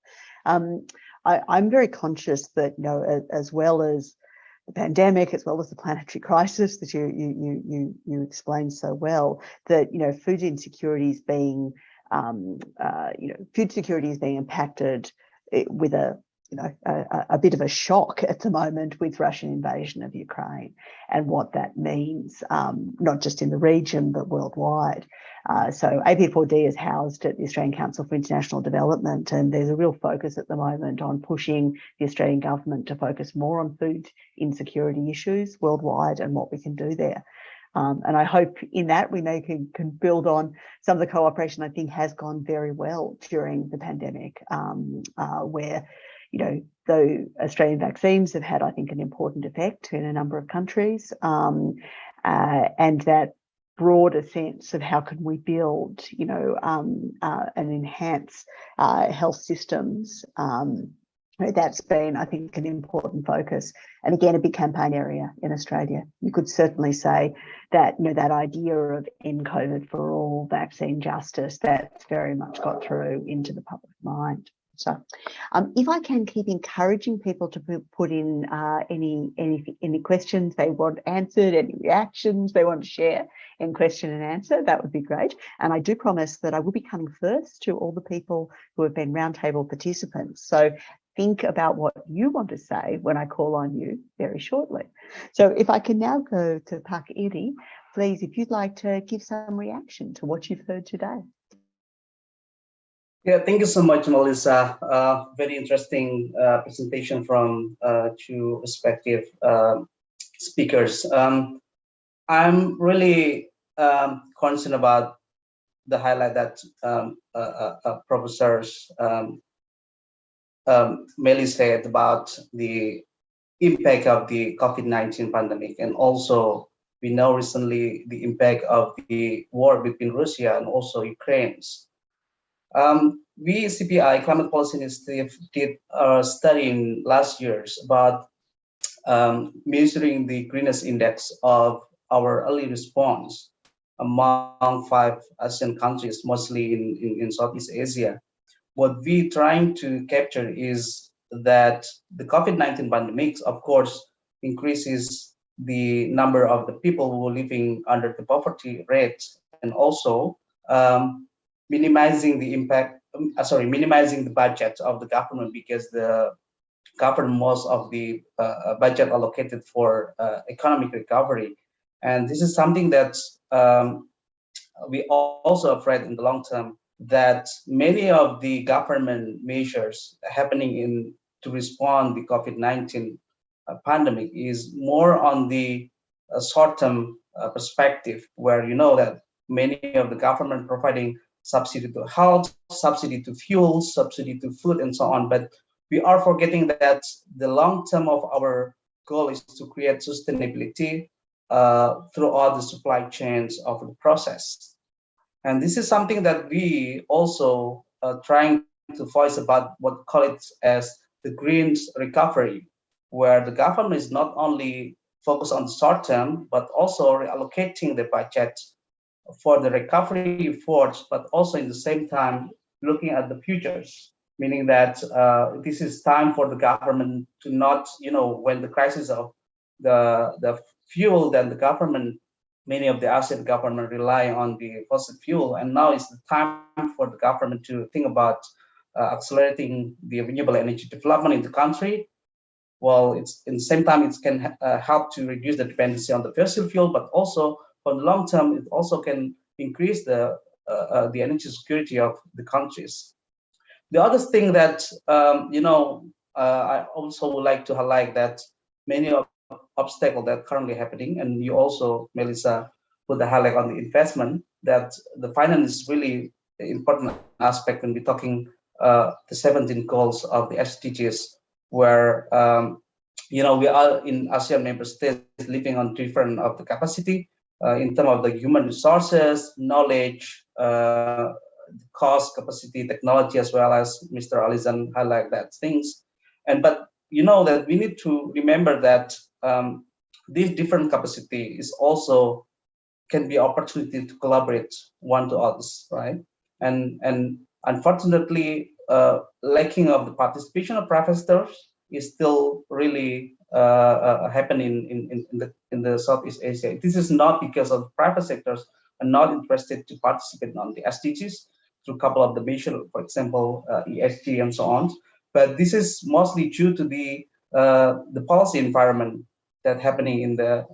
I'm very conscious that, you know, as well as the pandemic, as well as the planetary crisis that you explained so well, that, you know, food insecurity is being, food security is being impacted with a bit of a shock at the moment with Russian invasion of Ukraine and what that means, not just in the region, but worldwide. So AP4D is housed at the Australian Council for International Development, and there's a real focus at the moment on pushing the Australian government to focus more on food insecurity issues worldwide and what we can do there. And I hope in that we can build on some of the cooperation I think has gone very well during the pandemic, where, you know, though Australian vaccines have had, I think, an important effect in a number of countries, and that broader sense of how can we build, you know, and enhance health systems. That's been, I think, an important focus, and again, a big campaign area in Australia. You could certainly say that, you know, that idea of end COVID for all, vaccine justice, that's very much got through into the public mind. So, if I can keep encouraging people to put in any questions they want answered, any reactions they want to share in question and answer, that would be great. And I do promise that I will be coming first to all the people who have been roundtable participants. So think about what you want to say when I call on you very shortly. So if I can now go to Pak Iri, please, if you'd like to give some reaction to what you've heard today. Yeah, thank you so much, Melissa. Very interesting presentation from two respective speakers. I'm really concerned about the highlight that professors Melly said about the impact of the COVID-19 pandemic, and also we know recently the impact of the war between Russia and also Ukraine. We CPI Climate Policy Initiative did a study in last years about measuring the greenness index of our early response among 5 Asian countries, mostly in Southeast Asia. What we're trying to capture is that the COVID-19 pandemic, of course, increases the number of the people who are living under the poverty rate, and also minimizing the impact, minimizing the budget of the government, because the government, most of the budget allocated for economic recovery. And this is something that we also afraid in the long term, that many of the government measures happening to respond the COVID-19 pandemic is more on the short-term perspective, where you know that many of the government providing subsidy to health, subsidy to fuel, subsidy to food, and so on. But we are forgetting that the long term of our goal is to create sustainability throughout the supply chains of the process. And this is something that we also trying to voice about what we call it as the green recovery, where the government is not only focused on the short term, but also reallocating the budget for the recovery efforts, but also in the same time looking at the futures, meaning that this is time for the government to not, you know, when the crisis of the fuel, then the government, many of the Asean government rely on the fossil fuel, and now is the time for the government to think about accelerating the renewable energy development in the country. Well, it's in the same time it can help to reduce the dependency on the fossil fuel, but also for the long term, it also can increase the energy security of the countries. The other thing that I also would like to highlight that many of obstacles that currently happening, and you also, Melissa, put the highlight on the investment, that the finance is really an important aspect when we're talking the 17 goals of the SDGs, where we are in ASEAN member states living on different of the capacity in terms of the human resources, knowledge, cost, capacity, technology, as well as Mr. Alizan highlight that things. But you know that we need to remember that this different capacity is also can be opportunity to collaborate one to others, right? And unfortunately, lacking of the participation of private sectors is still really happening in the Southeast Asia. This is not because of private sectors are not interested to participate on the SDGs through a couple of the measures, for example, ESG and so on. But this is mostly due to the policy environment that happening in the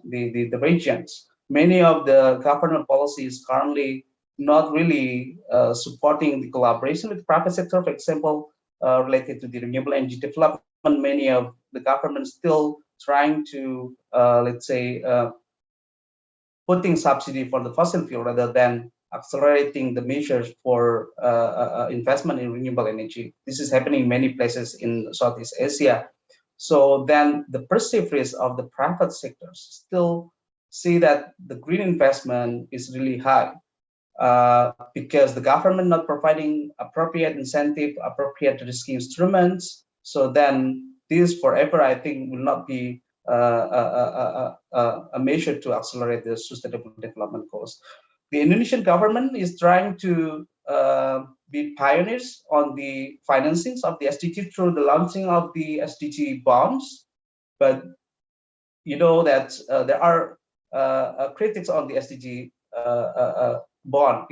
regions. Many of the government policies currently not really supporting the collaboration with the private sector, for example, related to the renewable energy development. Many of the governments still trying to, let's say, putting subsidy for the fossil fuel rather than accelerating the measures for investment in renewable energy. This is happening in many places in Southeast Asia. So then the perceived risk of the private sectors still see that the green investment is really high because the government not providing appropriate incentive, appropriate risky instruments. So then this forever, I think, will not be a measure to accelerate the sustainable development goals. The Indonesian government is trying to be pioneers on the financings of the SDG through the launching of the SDG bonds. But you know that there are critics on the SDG bond.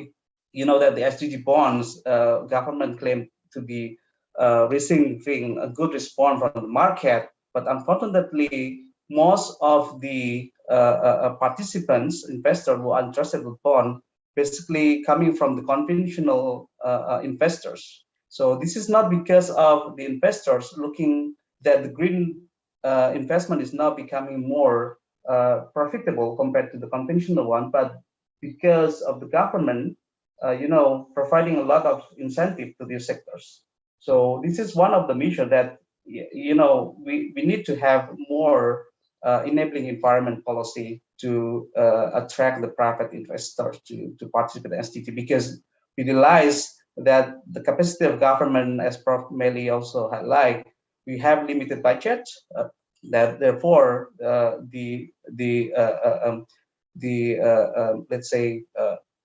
You know that the SDG bonds government claimed to be receiving a good response from the market, but unfortunately, most of the participants, investors who are interested in bond, basically coming from the conventional investors. So this is not because of the investors looking that the green investment is now becoming more profitable compared to the conventional one, but because of the government, providing a lot of incentive to these sectors. So this is one of the measures that we need to have more enabling environment policy to attract the private investors to participate in SDG, because we realize that the capacity of government, as Prof. Meli also highlight, we have limited budget. That therefore let's say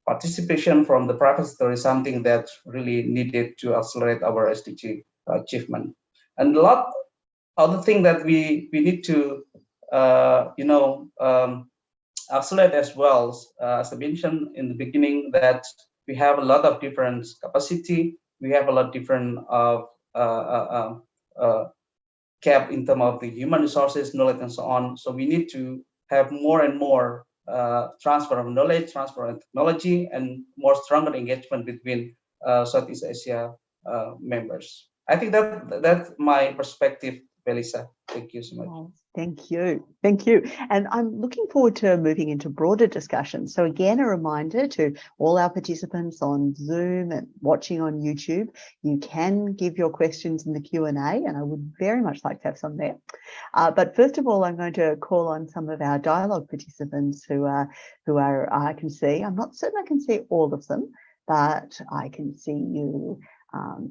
participation from the private sector is something that really needed to accelerate our SDG achievement. And a lot other thing that we need to accelerate as well, as I mentioned in the beginning, that we have a lot of different capacity, we have a lot of different gap in terms of the human resources, knowledge, and so on. So we need to have more and more transfer of knowledge, transfer of technology, and more stronger engagement between Southeast Asia members. I think that's my perspective, Belisa. Thank you so much. Oh, thank you. Thank you. And I'm looking forward to moving into broader discussion. So again, a reminder to all our participants on Zoom and watching on YouTube, you can give your questions in the Q&A, and I would very much like to have some there. But first of all, I'm going to call on some of our dialogue participants who are I can see. I'm not certain I can see all of them, but I can see you.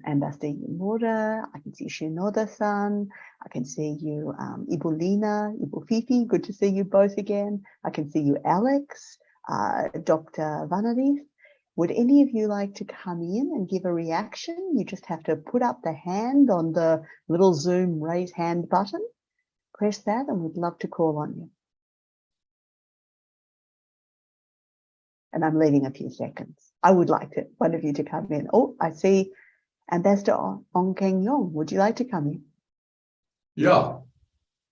Ambassador Iimura, I can see Shinoda-san, I can see you, Ibu Lina, Ibu Fifi, good to see you both again. I can see you, Alex, Dr. Wanandi. Would any of you like to come in and give a reaction? You just have to put up the hand on the little Zoom raise hand button. Press that and we'd love to call on you. And I'm leaving a few seconds. I would like one of you to come in. Oh, I see Ambassador Keng Yong, would you like to come in? Yeah.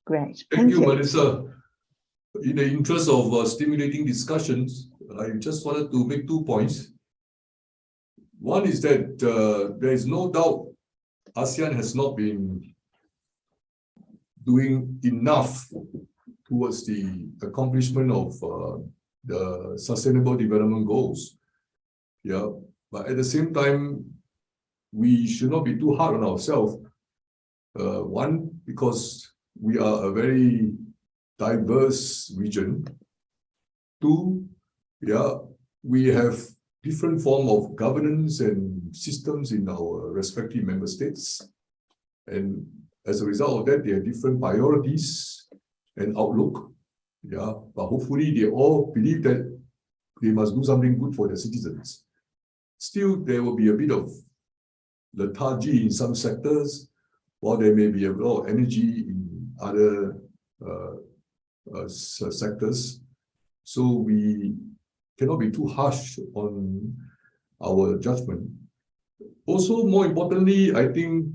Great. Thank you, Melissa. In the interest of stimulating discussions, I just wanted to make 2 points. One is that there is no doubt ASEAN has not been doing enough towards the accomplishment of the Sustainable Development Goals. Yeah, but at the same time, we should not be too hard on ourselves. One, because we are a very diverse region. Two, yeah, we have different form of governance and systems in our respective member states. And as a result of that, they have different priorities and outlook. Yeah, but hopefully they all believe that they must do something good for their citizens. Still, there will be a bit of lethargy in some sectors, while there may be a lot of energy in other sectors. So we cannot be too harsh on our judgment. Also, more importantly, I think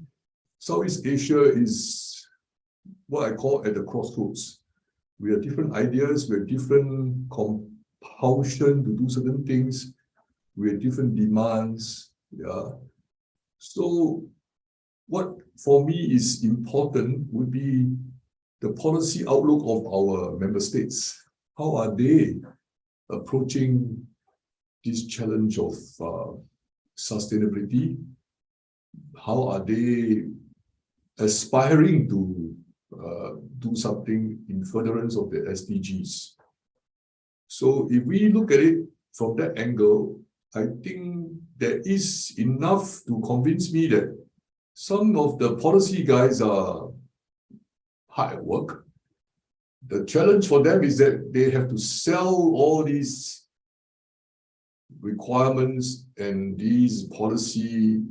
Southeast Asia is what I call at the crossroads. We have different ideas, we have different compulsion to do certain things, we have different demands. Yeah. So what for me is important would be the policy outlook of our member states. How are they approaching this challenge of sustainability? How are they aspiring to do something in furtherance of the SDGs? So if we look at it from that angle, I think there is enough to convince me that some of the policy guys are hard at work. The challenge for them is that they have to sell all these requirements and these policy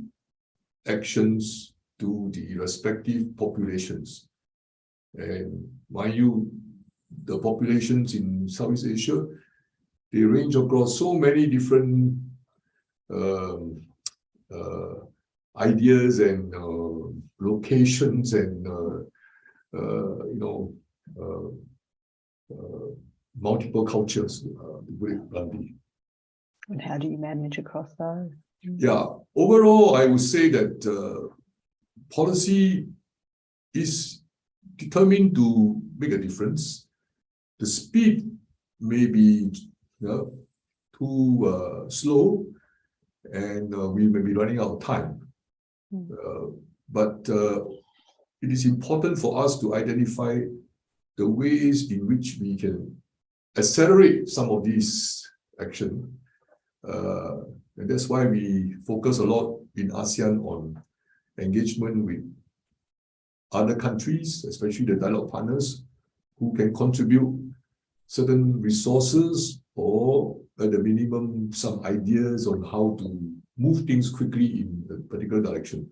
actions to the respective populations. And mind you, the populations in Southeast Asia, they range across so many different ideas and locations and multiple cultures, to put it bluntly. And how do you manage across those? Yeah, overall, I would say that policy is determined to make a difference. The speed may be too slow, and we may be running out of time. But it is important for us to identify the ways in which we can accelerate some of these action. And that's why we focus a lot in ASEAN on engagement with other countries, especially the dialogue partners, who can contribute certain resources or at the minimum some ideas on how to move things quickly in a particular direction.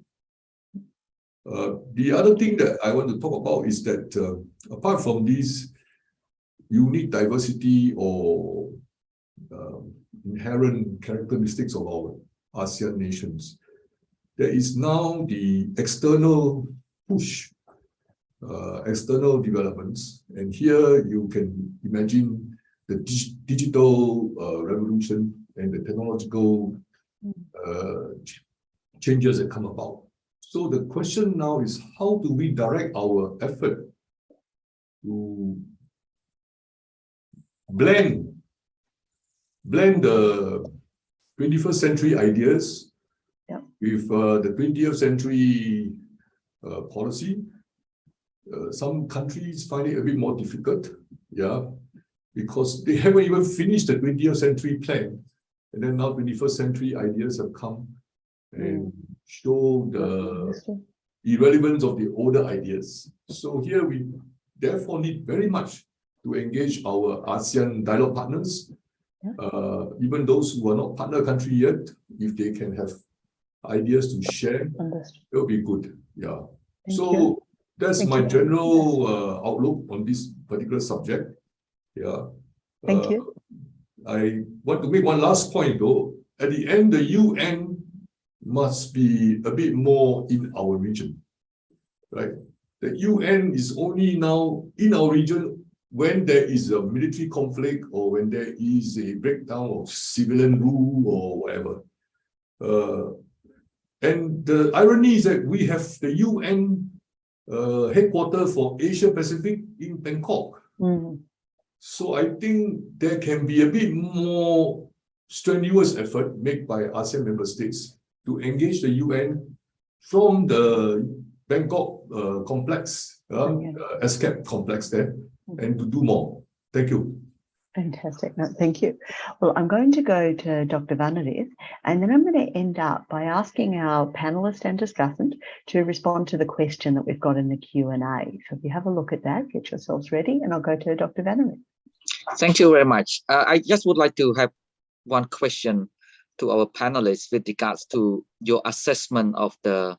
The other thing that I want to talk about is that apart from these unique diversity or inherent characteristics of our ASEAN nations, there is now the external push, external developments. And here you can imagine the digital revolution and the technological changes that come about. So the question now is, how do we direct our effort to blend the 21st century ideas with the 20th century policy? Some countries find it a bit more difficult, because they haven't even finished the 20th century plan. And then now 21st century ideas have come and show the irrelevance of the older ideas. So here we therefore need very much to engage our ASEAN dialogue partners, even those who are not partner country yet. If they can have ideas to share, it will be good. So that's my general outlook on this particular subject. Thank you. I want to make one last point though. At the end, the UN must be a bit more in our region, right? The UN is only now in our region when there is a military conflict or when there is a breakdown of civilian rule or whatever. And the irony is that we have the UN headquarters for Asia Pacific in Bangkok. So I think there can be a bit more strenuous effort made by ASEAN member states to engage the UN from the Bangkok complex, ESCAP complex there, and to do more. Thank you. Fantastic. No, thank you. Well, I'm going to go to Dr. Wanandi, and then I'm going to end up by asking our panelist and discussant to respond to the question that we've got in the Q&A. So if you have a look at that, get yourselves ready, and I'll go to Dr. Wanandi. Thank you very much. I just would like to have one question to our panelists with regards to your assessment of the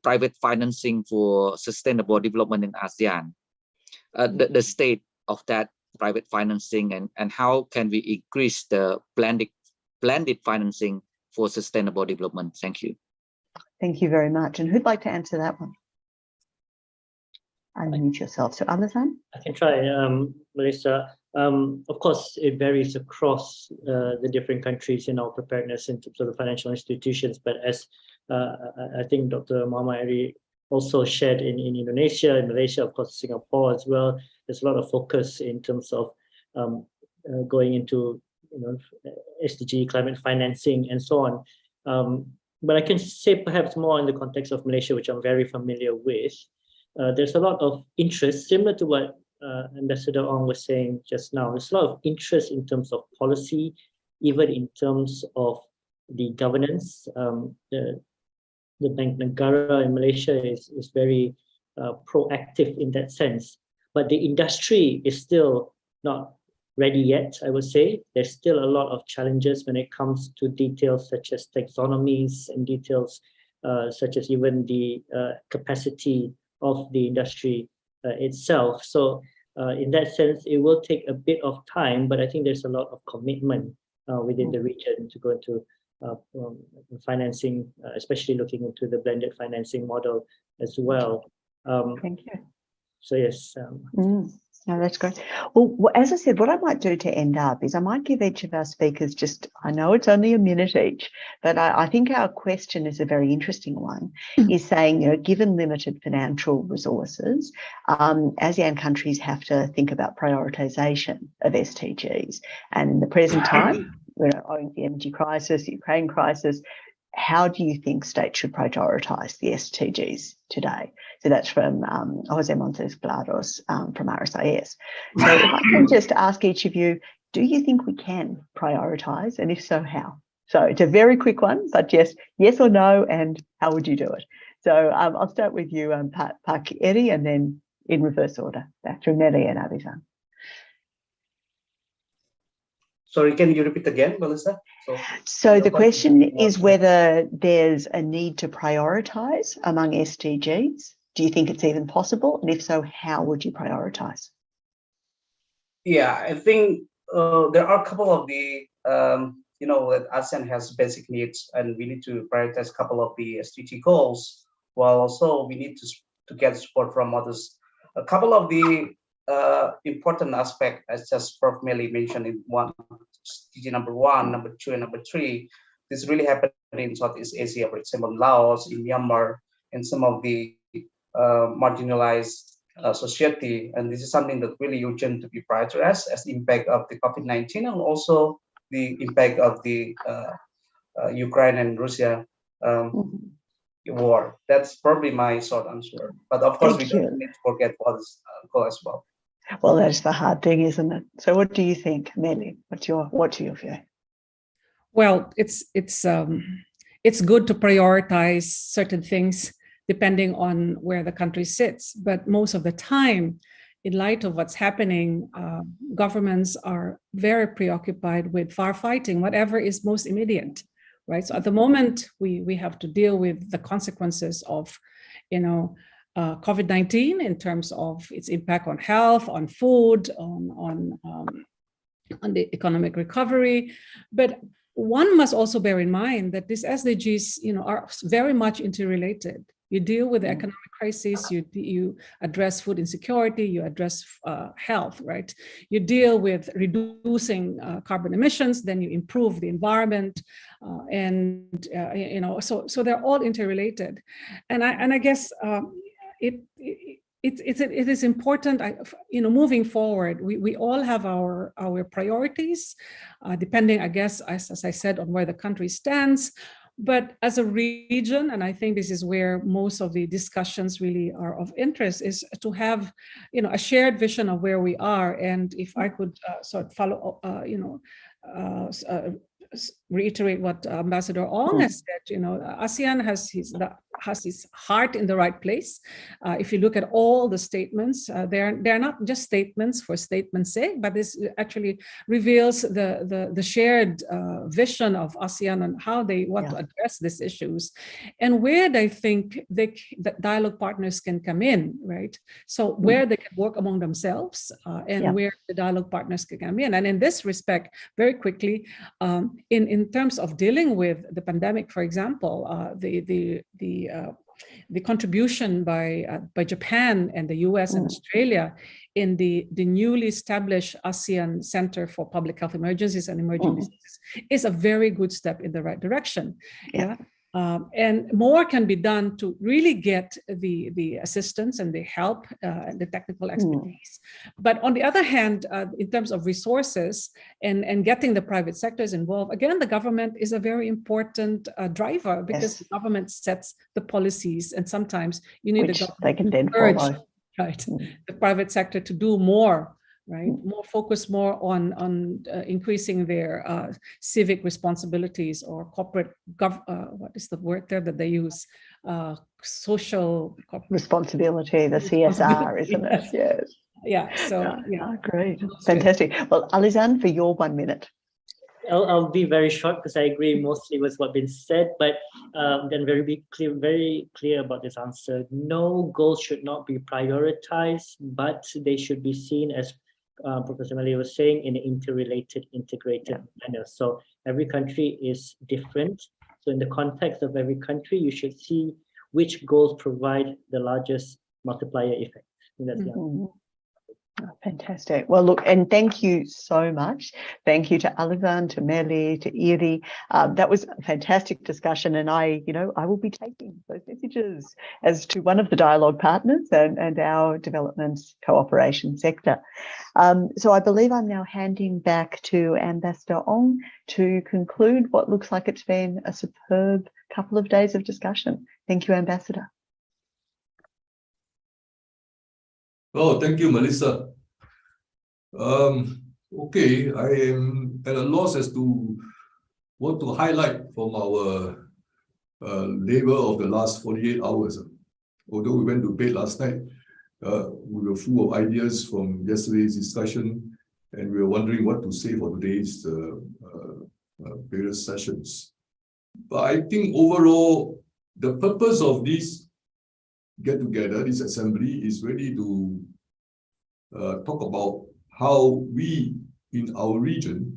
private financing for sustainable development in ASEAN, the state of that private financing, and how can we increase the blended financing for sustainable development? Thank you. Thank you very much. And who'd like to answer that one? Unmute yourself. So Amazon? I can try, Melissa. Of course, it varies across the different countries in our preparedness in terms of the financial institutions. But as I think Dr. Muhammad Ari also shared in Indonesia, in Malaysia, of course, Singapore as well, there's a lot of focus in terms of going into SDG climate financing and so on. But I can say perhaps more in the context of Malaysia, which I'm very familiar with. There's a lot of interest, similar to what Ambassador Ong was saying just now. There's a lot of interest in terms of policy, even in terms of the governance. The Bank Negara in Malaysia is very proactive in that sense. But the industry is still not ready yet, I would say. There's still a lot of challenges when it comes to details such as taxonomies and details such as even the capacity of the industry itself. So in that sense, it will take a bit of time, but I think there's a lot of commitment within the region to go into financing, especially looking into the blended financing model as well. Thank you. So yes. No, that's great. Well, as I said, what I might do to end up is I might give each of our speakers just, I know it's only a minute each, but I think our question is a very interesting one, is saying, given limited financial resources, ASEAN countries have to think about prioritisation of SDGs. And in the present time, owing to the energy crisis, the Ukraine crisis, how do you think states should prioritise the SDGs today? So that's from Jose Montes Glados from RSIS. So if I can just ask each of you, do you think we can prioritise, and if so, how? So it's a very quick one, but just yes or no, and how would you do it? So I'll start with you, Pak Eri, and then in reverse order, back to Nelly and Abisan. Sorry, can you repeat again, Melissa? So the question is whether there's a need to prioritise among SDGs. Do you think it's even possible? And if so, how would you prioritise? Yeah, I think there are a couple of the, that ASEAN has basic needs, and we need to prioritize a couple of the SDG goals, while also we need to get support from others. A couple of the important aspect, as just Prof. Melly mentioned in SDG number 1, number 2, and number 3. This really happened in Southeast Asia, for example, in Laos, in Myanmar, and some of the marginalized society. And this is something that really urgent to be prioritized as the impact of the COVID-19 and also the impact of the Ukraine and Russia war. That's probably my short answer. But of course, we don't need to forget others goal as well. Well, that's the hard thing, isn't it? So what do you think, Melly? What's your view? Well, it's good to prioritize certain things depending on where the country sits. But most of the time, in light of what's happening, governments are very preoccupied with firefighting, whatever is most immediate, right? So at the moment, we have to deal with the consequences of, COVID-19 in terms of its impact on health, on food, on the economic recovery. But one must also bear in mind that these SDGs, are very much interrelated. You deal with the economic crisis, you address food insecurity, you address health, right? You deal with reducing carbon emissions, then you improve the environment, so they're all interrelated. And I guess it is important, moving forward, we all have our priorities, depending, I guess, as I said, on where the country stands. But as a region, and I think this is where most of the discussions really are of interest, is to have, a shared vision of where we are. And if I could sort of follow, reiterate what Ambassador Ong has said, ASEAN has has its heart in the right place. If you look at all the statements, they're not just statements for statement's sake, but this actually reveals the shared vision of ASEAN and how they want to address these issues, and where they think that dialogue partners can come in, right? So where they can work among themselves and where the dialogue partners can come in. And in this respect, very quickly, in terms of dealing with the pandemic, for example, the contribution by Japan and the US and Australia in the newly established ASEAN Center for Public Health Emergencies and Emerging Diseases is a very good step in the right direction. And more can be done to really get the assistance and the help, the technical expertise. But on the other hand, in terms of resources and getting the private sectors involved, again, the government is a very important driver, because the government sets the policies, and sometimes you need the government they can then urge, follow. the private sector to do more. Right, focus more on increasing their civic responsibilities, or corporate what is the word there that they use? Social responsibility, the CSR, isn't it? Yes. Yeah. So great, fantastic. Well, Alizan, for your 1 minute. I'll be very short because I agree mostly with what's been said, but then very clear about this answer. No, goals should not be prioritized, but they should be seen as Professor Mali was saying, in an interrelated, integrated manner. So every country is different. So in the context of every country, you should see which goals provide the largest multiplier effect. Fantastic. Well, look, and thank you so much. Thank you to Alizan, to Meli, to Iri. That was a fantastic discussion, and I will be taking those messages as to one of the dialogue partners and our development cooperation sector. So I believe I'm now handing back to Ambassador Ong to conclude what looks like it's been a superb couple of days of discussion. Thank you, Ambassador. Oh, thank you, Melissa. Okay, I am at a loss as to what to highlight from our labor of the last 48 hours. Although we went to bed last night, we were full of ideas from yesterday's discussion, and we were wondering what to say for today's various sessions. But I think overall, the purpose of this get-together, this assembly, is really to talk about how we in our region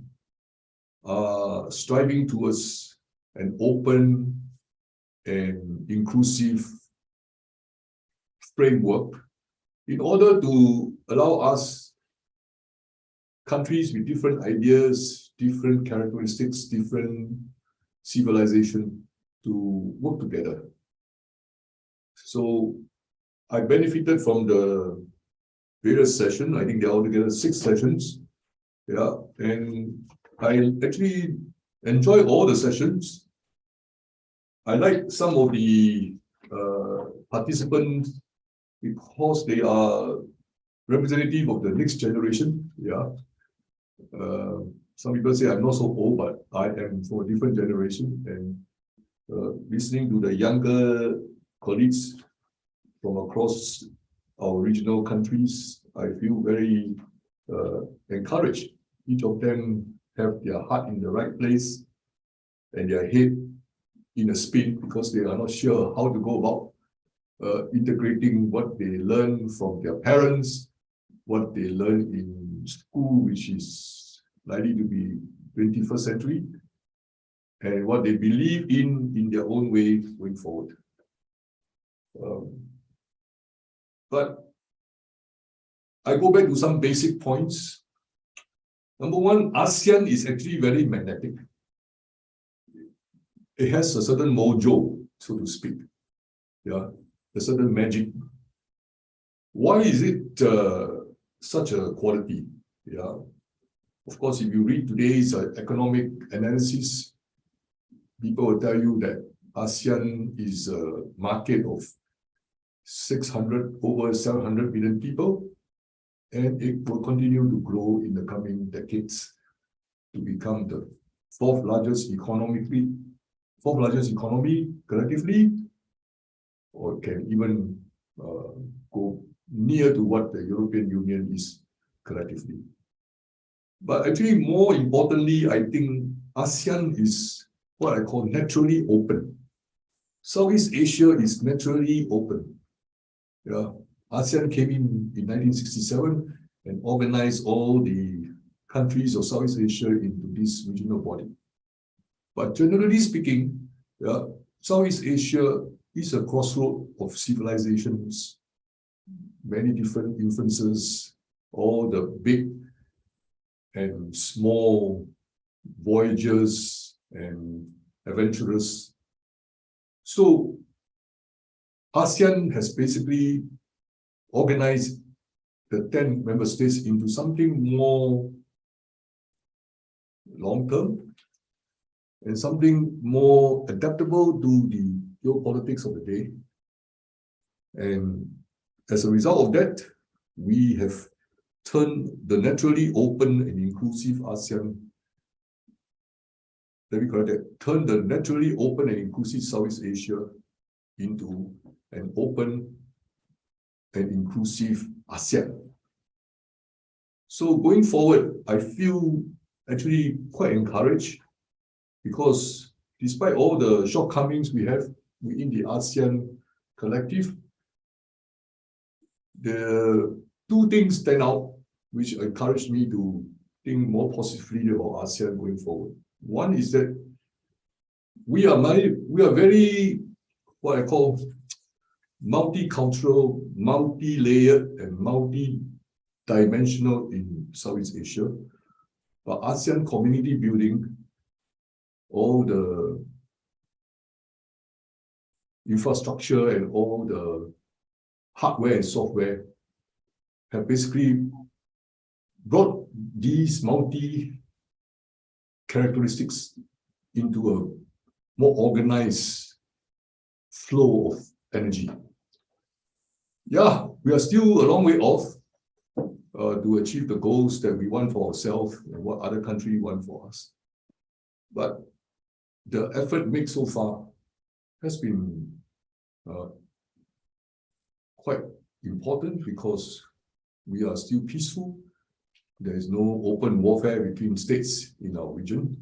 are striving towards an open and inclusive framework in order to allow us, countries with different ideas, different characteristics, different civilization, to work together. So I benefited from the various sessions. I think they're altogether 6 sessions. And I actually enjoy all the sessions. I like some of the participants because they are representative of the next generation. Some people say I'm not so old, but I am from a different generation. And listening to the younger colleagues from across our regional countries, I feel very encouraged. Each of them have their heart in the right place and their head in a spin, because they are not sure how to go about integrating what they learn from their parents, what they learn in school, which is likely to be 21st century, and what they believe in their own way going forward. But I go back to some basic points. Number one, ASEAN is actually very magnetic. It has a certain mojo, so to speak. A certain magic. Why is it such a quality? Of course, if you read today's economic analysis, people will tell you that ASEAN is a market of over 700 million people, and it will continue to grow in the coming decades to become the fourth largest economy collectively, can even go near to what the European Union is collectively. But actually, more importantly, I think ASEAN is what I call naturally open. Southeast Asia is naturally open. Yeah. ASEAN came in 1967 and organized all the countries of Southeast Asia into this regional body. But generally speaking, yeah, Southeast Asia is a crossroad of civilizations, many different influences, all the big and small voyagers and adventurers. So ASEAN has basically organized the 10 member states into something more long-term and something more adaptable to the geopolitics of the day. And as a result of that, we have turned the naturally open and inclusive ASEAN, let me correct that, turn the naturally open and inclusive Southeast Asia into an open and inclusive ASEAN. So going forward, I feel actually quite encouraged because despite all the shortcomings we have within the ASEAN collective, the two things stand out which encouraged me to think more positively about ASEAN going forward. One is that we are very, what I call, multicultural, multi-layered, and multi-dimensional in Southeast Asia. But ASEAN community building, all the infrastructure and all the hardware and software have basically brought these multi-characteristics into a more organized flow of energy. Yeah, we are still a long way off to achieve the goals that we want for ourselves and what other countries want for us. But the effort made so far has been quite important because we are still peaceful. There is no open warfare between states in our region.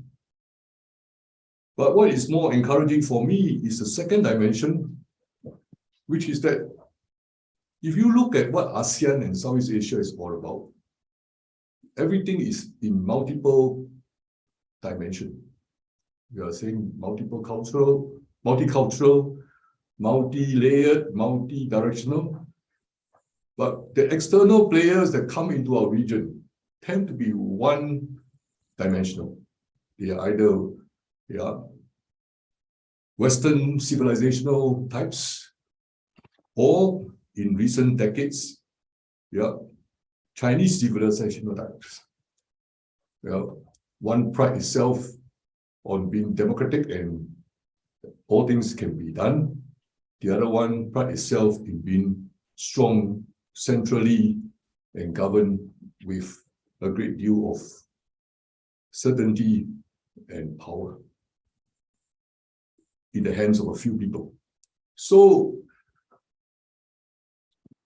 But what is more encouraging for me is the second dimension, which is that if you look at what ASEAN and Southeast Asia is all about, everything is in multiple dimensions. We are saying multicultural, multi-layered, multi-directional. But the external players that come into our region tend to be one-dimensional. They are either Western civilizational types, or in recent decades, Chinese civilizational types. One prides itself on being democratic and all things can be done. The other one prides itself in being strong, centrally, and governed with a great deal of certainty and power in the hands of a few people. So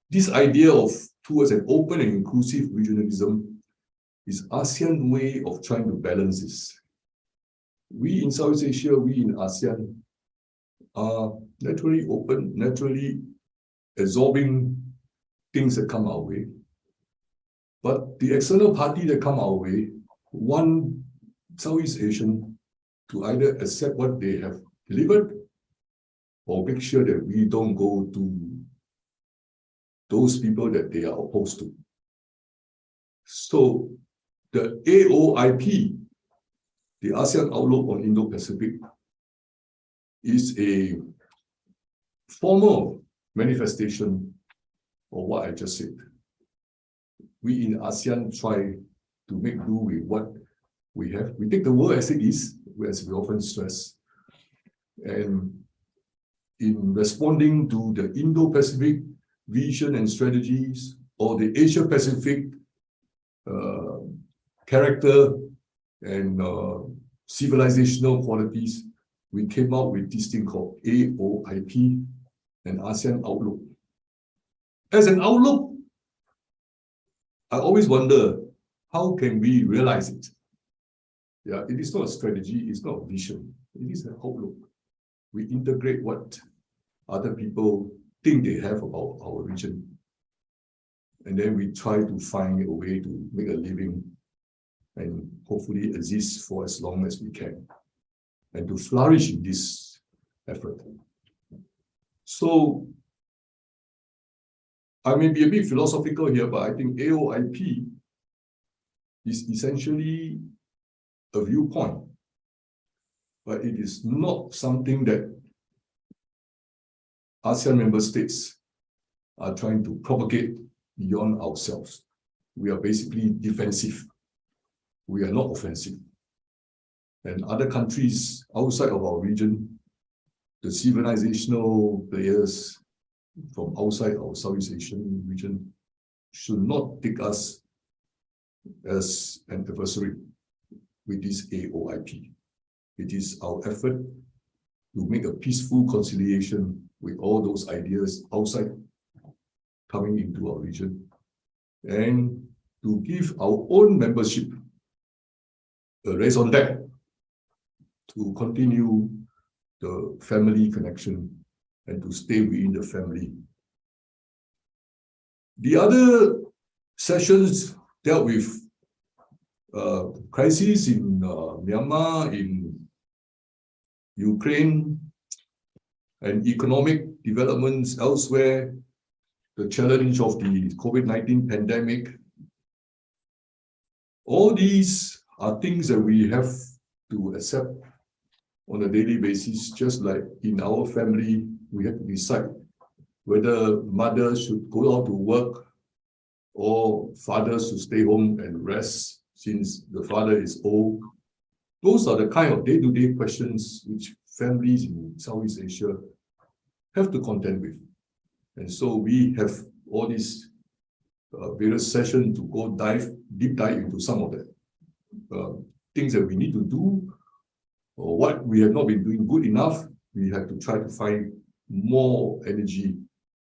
this idea of towards an open and inclusive regionalism is ASEAN way of trying to balance this. We in Southeast Asia, we in ASEAN are naturally open, naturally absorbing things that come our way. But the external party that come our way want Southeast Asian to either accept what they have delivered or make sure that we don't go to those people that they are opposed to. So the AOIP, the ASEAN Outlook on Indo-Pacific, is a formal manifestation of what I just said. We in ASEAN try to make do with what we have. We take the world as it is, as we often stress. And in responding to the Indo-Pacific vision and strategies, or the Asia-Pacific character and civilizational qualities, we came out with this thing called AOIP, an ASEAN outlook. As an outlook, I always wonder, how can we realize it? Yeah, it is not a strategy, it's not a vision, it is an outlook. We integrate what other people think they have about our region. And then we try to find a way to make a living and hopefully exist for as long as we can and to flourish in this effort. So I may be a bit philosophical here, but I think AOIP is essentially a viewpoint, but it is not something that ASEAN member states are trying to propagate beyond ourselves. We are basically defensive. We are not offensive. And other countries outside of our region, the civilizational players from outside our Southeast Asian region, should not take us as an adversary with this AOIP. It is our effort to make a peaceful conciliation with all those ideas outside coming into our region, and to give our own membership a raison d'être to continue the family connection and to stay within the family. The other sessions dealt with crises in Myanmar, in Ukraine, and economic developments elsewhere, the challenge of the COVID-19 pandemic. All these are things that we have to accept on a daily basis, just like in our family, we have to decide whether mothers should go out to work or fathers should stay home and rest since the father is old. Those are the kind of day-to-day questions which families in Southeast Asia have to contend with. And so we have all these various sessions to go deep dive into some of the things that we need to do, or what we have not been doing good enough. We have to try to find more energy,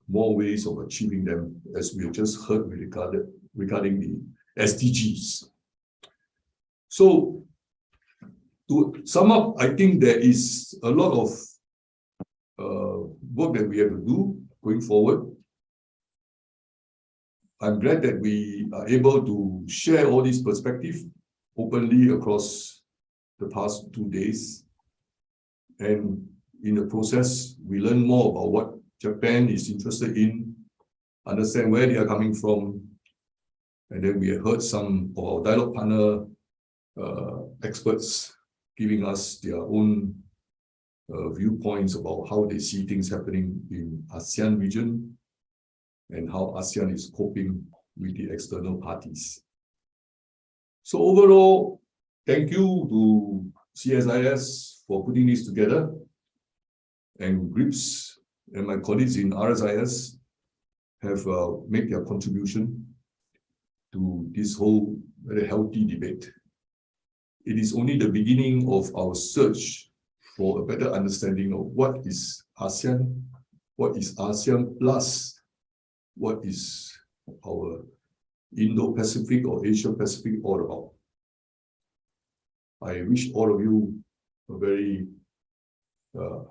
more ways of achieving them, as we have just heard regarding the SDGs. So to sum up, I think there is a lot of work that we have to do going forward. I'm glad that we are able to share all these perspectives openly across the past 2 days. And in the process, we learn more about what Japan is interested in, understand where they are coming from. And then we have heard some of our dialogue partner experts giving us their own viewpoints about how they see things happening in ASEAN region and how ASEAN is coping with the external parties. So overall, thank you to CSIS for putting this together, and GRIPS and my colleagues in RSIS have made their contribution to this whole very healthy debate. It is only the beginning of our search for a better understanding of what is ASEAN, what is ASEAN plus, what is our Indo-Pacific or Asia-Pacific all about. I wish all of you a very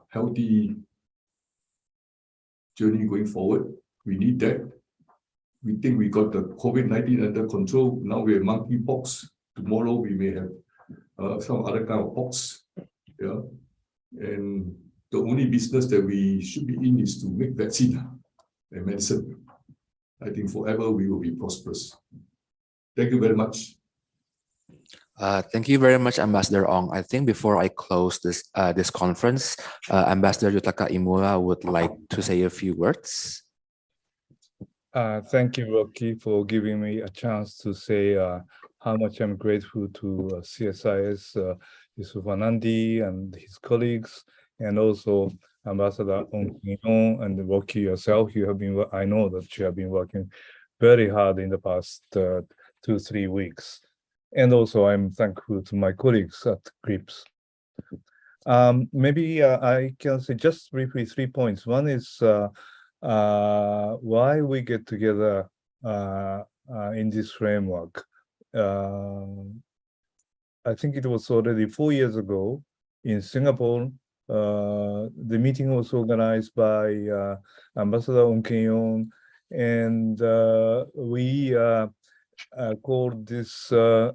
healthy journey going forward. We need that. We think we got the COVID-19 under control. Now we have monkeypox. Tomorrow we may have some other kind of pox. Yeah. And the only business that we should be in is to make vaccine and medicine. I think forever we will be prosperous. Thank you very much. Thank you very much, Ambassador Ong. I think before I close this conference, Ambassador Yutaka Iimura would like to say a few words. Thank you, Rocky, for giving me a chance to say how much I'm grateful to CSIS, Jusuf Wanandi and his colleagues, and also Ambassador Ong Yong and Rocky yourself. I know that you have been working very hard in the past 2-3 weeks. And also I'm thankful to my colleagues at GRIPS. Maybe I can say just briefly 3 points. One is why we get together in this framework. I think it was already 4 years ago in Singapore. The meeting was organized by Ambassador Keng, and we called this the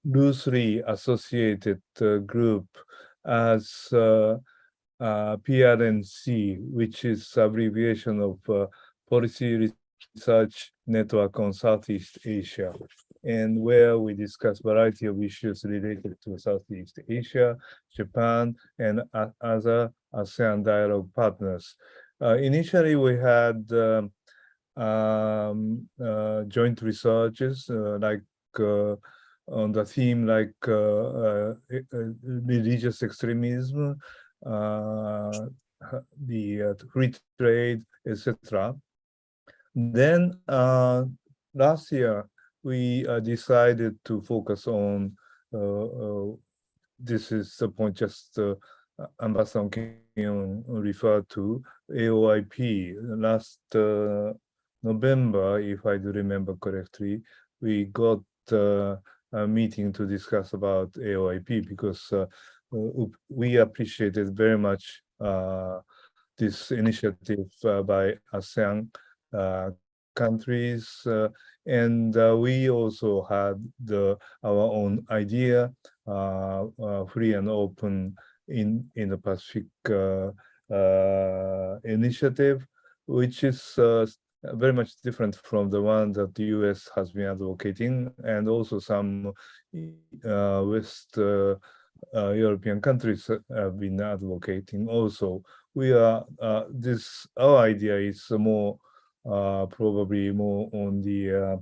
loosely associated group as PRN-SEA, which is abbreviation of Policy Research Network on Southeast Asia, and where we discuss variety of issues related to Southeast Asia, Japan, and other ASEAN dialogue partners. Initially, we had joint researches like on the theme like religious extremism, the free trade, etc. Then last year, we decided to focus on, this is the point just Ambassador Keng referred to, AOIP. Last November, if I do remember correctly, we got a meeting to discuss about AOIP because we appreciated very much this initiative by ASEAN countries, and we also had our own idea, free and open in the Pacific initiative, which is very much different from the one that the US has been advocating, and also some West European countries have been advocating. Also, we are our idea is more probably more on the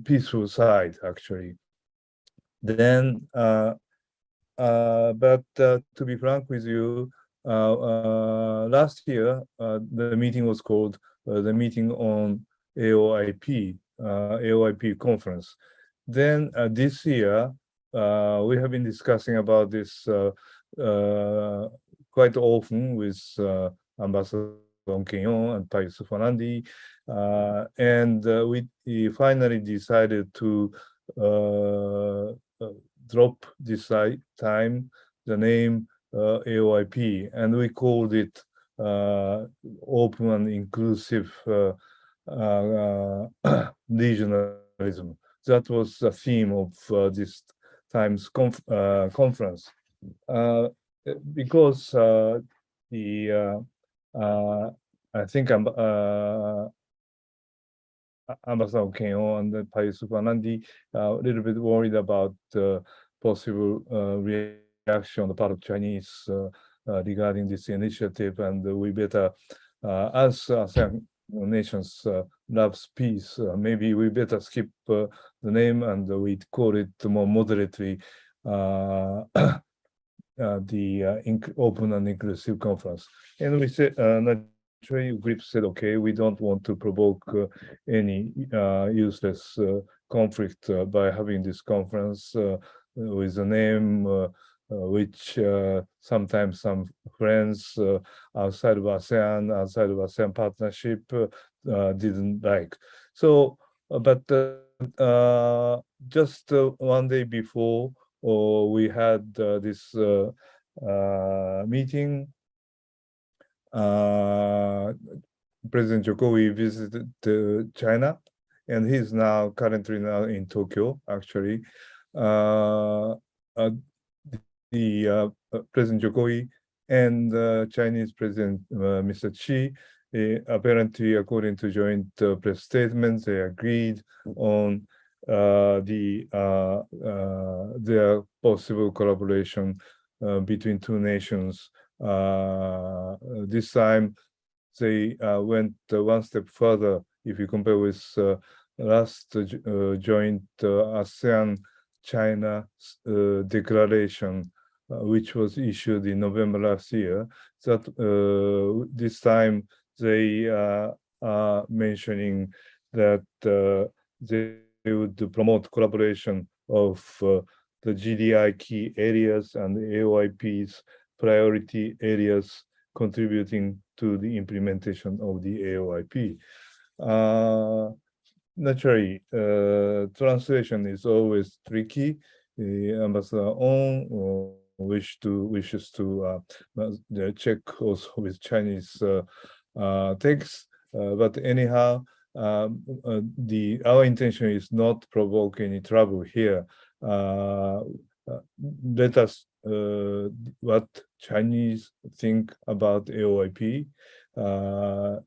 peaceful side, actually. Then, but to be frank with you, last year the meeting was called the meeting on AOIP conference. Then this year we have been discussing about this quite often with Ambassador Keng and Jusuf Wanandi, and we finally decided to drop this time the name AOIP, and we called it open and inclusive regionalism. That was the theme of this time's conference, because I think Ambassador Keng and Jusuf Wanandi a little bit worried about possible reaction on the part of Chinese regarding this initiative, and we better, as ASEAN nations loves peace, maybe we better skip the name and we call it more moderately the open and inclusive conference. And we said, naturally, GRIPS said, okay, we don't want to provoke any useless conflict by having this conference with a name which sometimes some friends outside of ASEAN partnership didn't like. So, but just one day before we had this meeting, President Jokowi visited China, and he's currently in Tokyo, actually. President Jokowi and Chinese President Mr. Xi, apparently, according to joint press statements, they agreed on their possible collaboration between two nations. This time, they went one step further. If you compare with last joint ASEAN-China declaration, which was issued in November last year, that this time they are mentioning that they would promote collaboration of the GDI key areas and AOIP's priority areas contributing to the implementation of the AOIP. Naturally, translation is always tricky. Ambassador Ong wishes to check also with Chinese text, but anyhow, our intention is not provoke any trouble here. Let us what Chinese think about AOIP,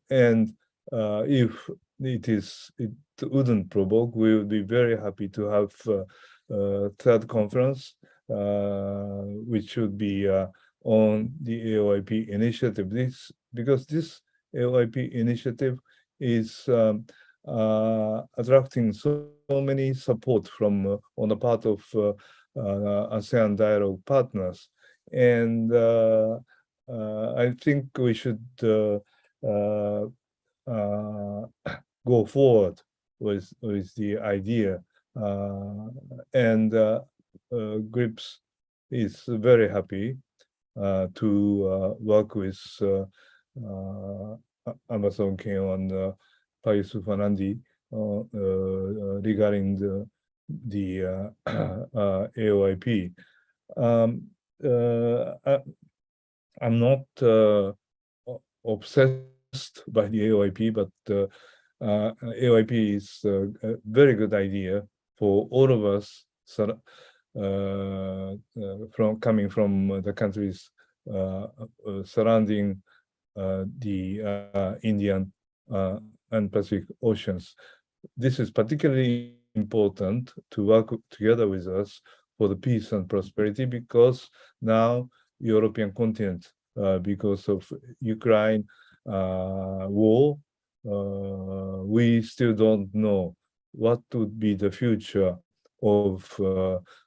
and if it wouldn't provoke, we would be very happy to have third conference, which would be on the AOIP initiative. Because this AOIP initiative is attracting so many support from on the part of ASEAN dialogue partners, and I think we should go forward with the idea, and GRIPS is very happy to work with Ambassador Keng and Jusuf Wanandi regarding the AOIP. I'm not obsessed by the AOIP, but AOIP is a very good idea for all of us coming from the countries surrounding the Indian and Pacific Oceans. This is particularly important to work together with us for the peace and prosperity, because now European continent, because of Ukraine war, we still don't know what would be the future of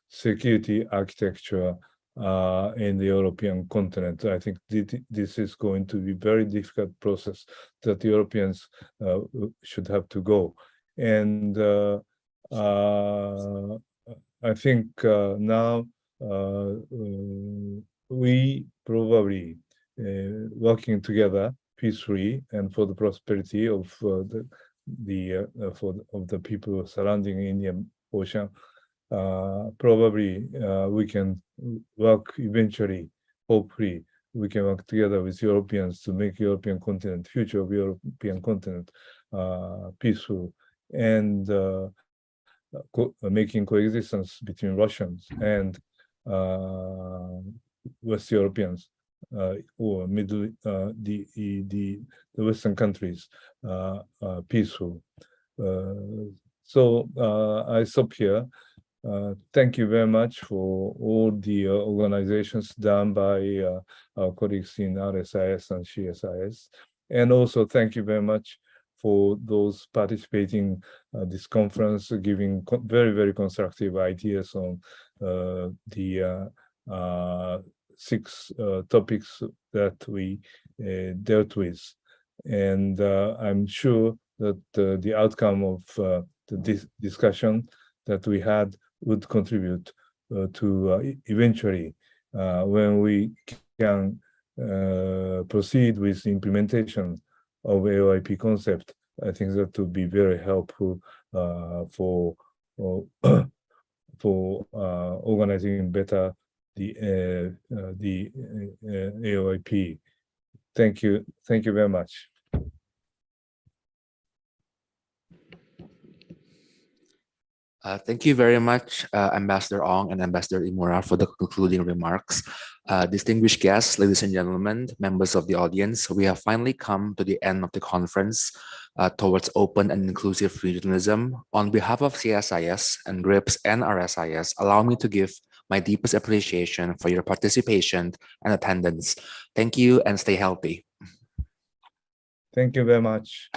security architecture in the European continent. I think this is going to be a very difficult process that Europeans should have to go. And I think now we probably working together peacefully and for the prosperity of the people surrounding Indian Ocean. Probably we can work eventually, hopefully, we can work together with Europeans to make European continent, future of European continent peaceful, and making coexistence between Russians and West Europeans or the Western countries peaceful. So I stop here. Thank you very much for all the organizations done by our colleagues in RSIS and CSIS. And also thank you very much for those participating this conference, giving very, very constructive ideas on the 6 topics that we dealt with. And I'm sure that the outcome of this discussion that we had would contribute to eventually, when we can proceed with the implementation of AOIP concept, I think that would be very helpful for organizing better the AOIP. Thank you very much. Thank you very much, Ambassador Ong and Ambassador Iimura, for the concluding remarks. Distinguished guests, ladies and gentlemen, members of the audience, we have finally come to the end of the conference towards open and inclusive regionalism. On behalf of CSIS and GRIPS and RSIS, allow me to give my deepest appreciation for your participation and attendance. Thank you and stay healthy. Thank you very much.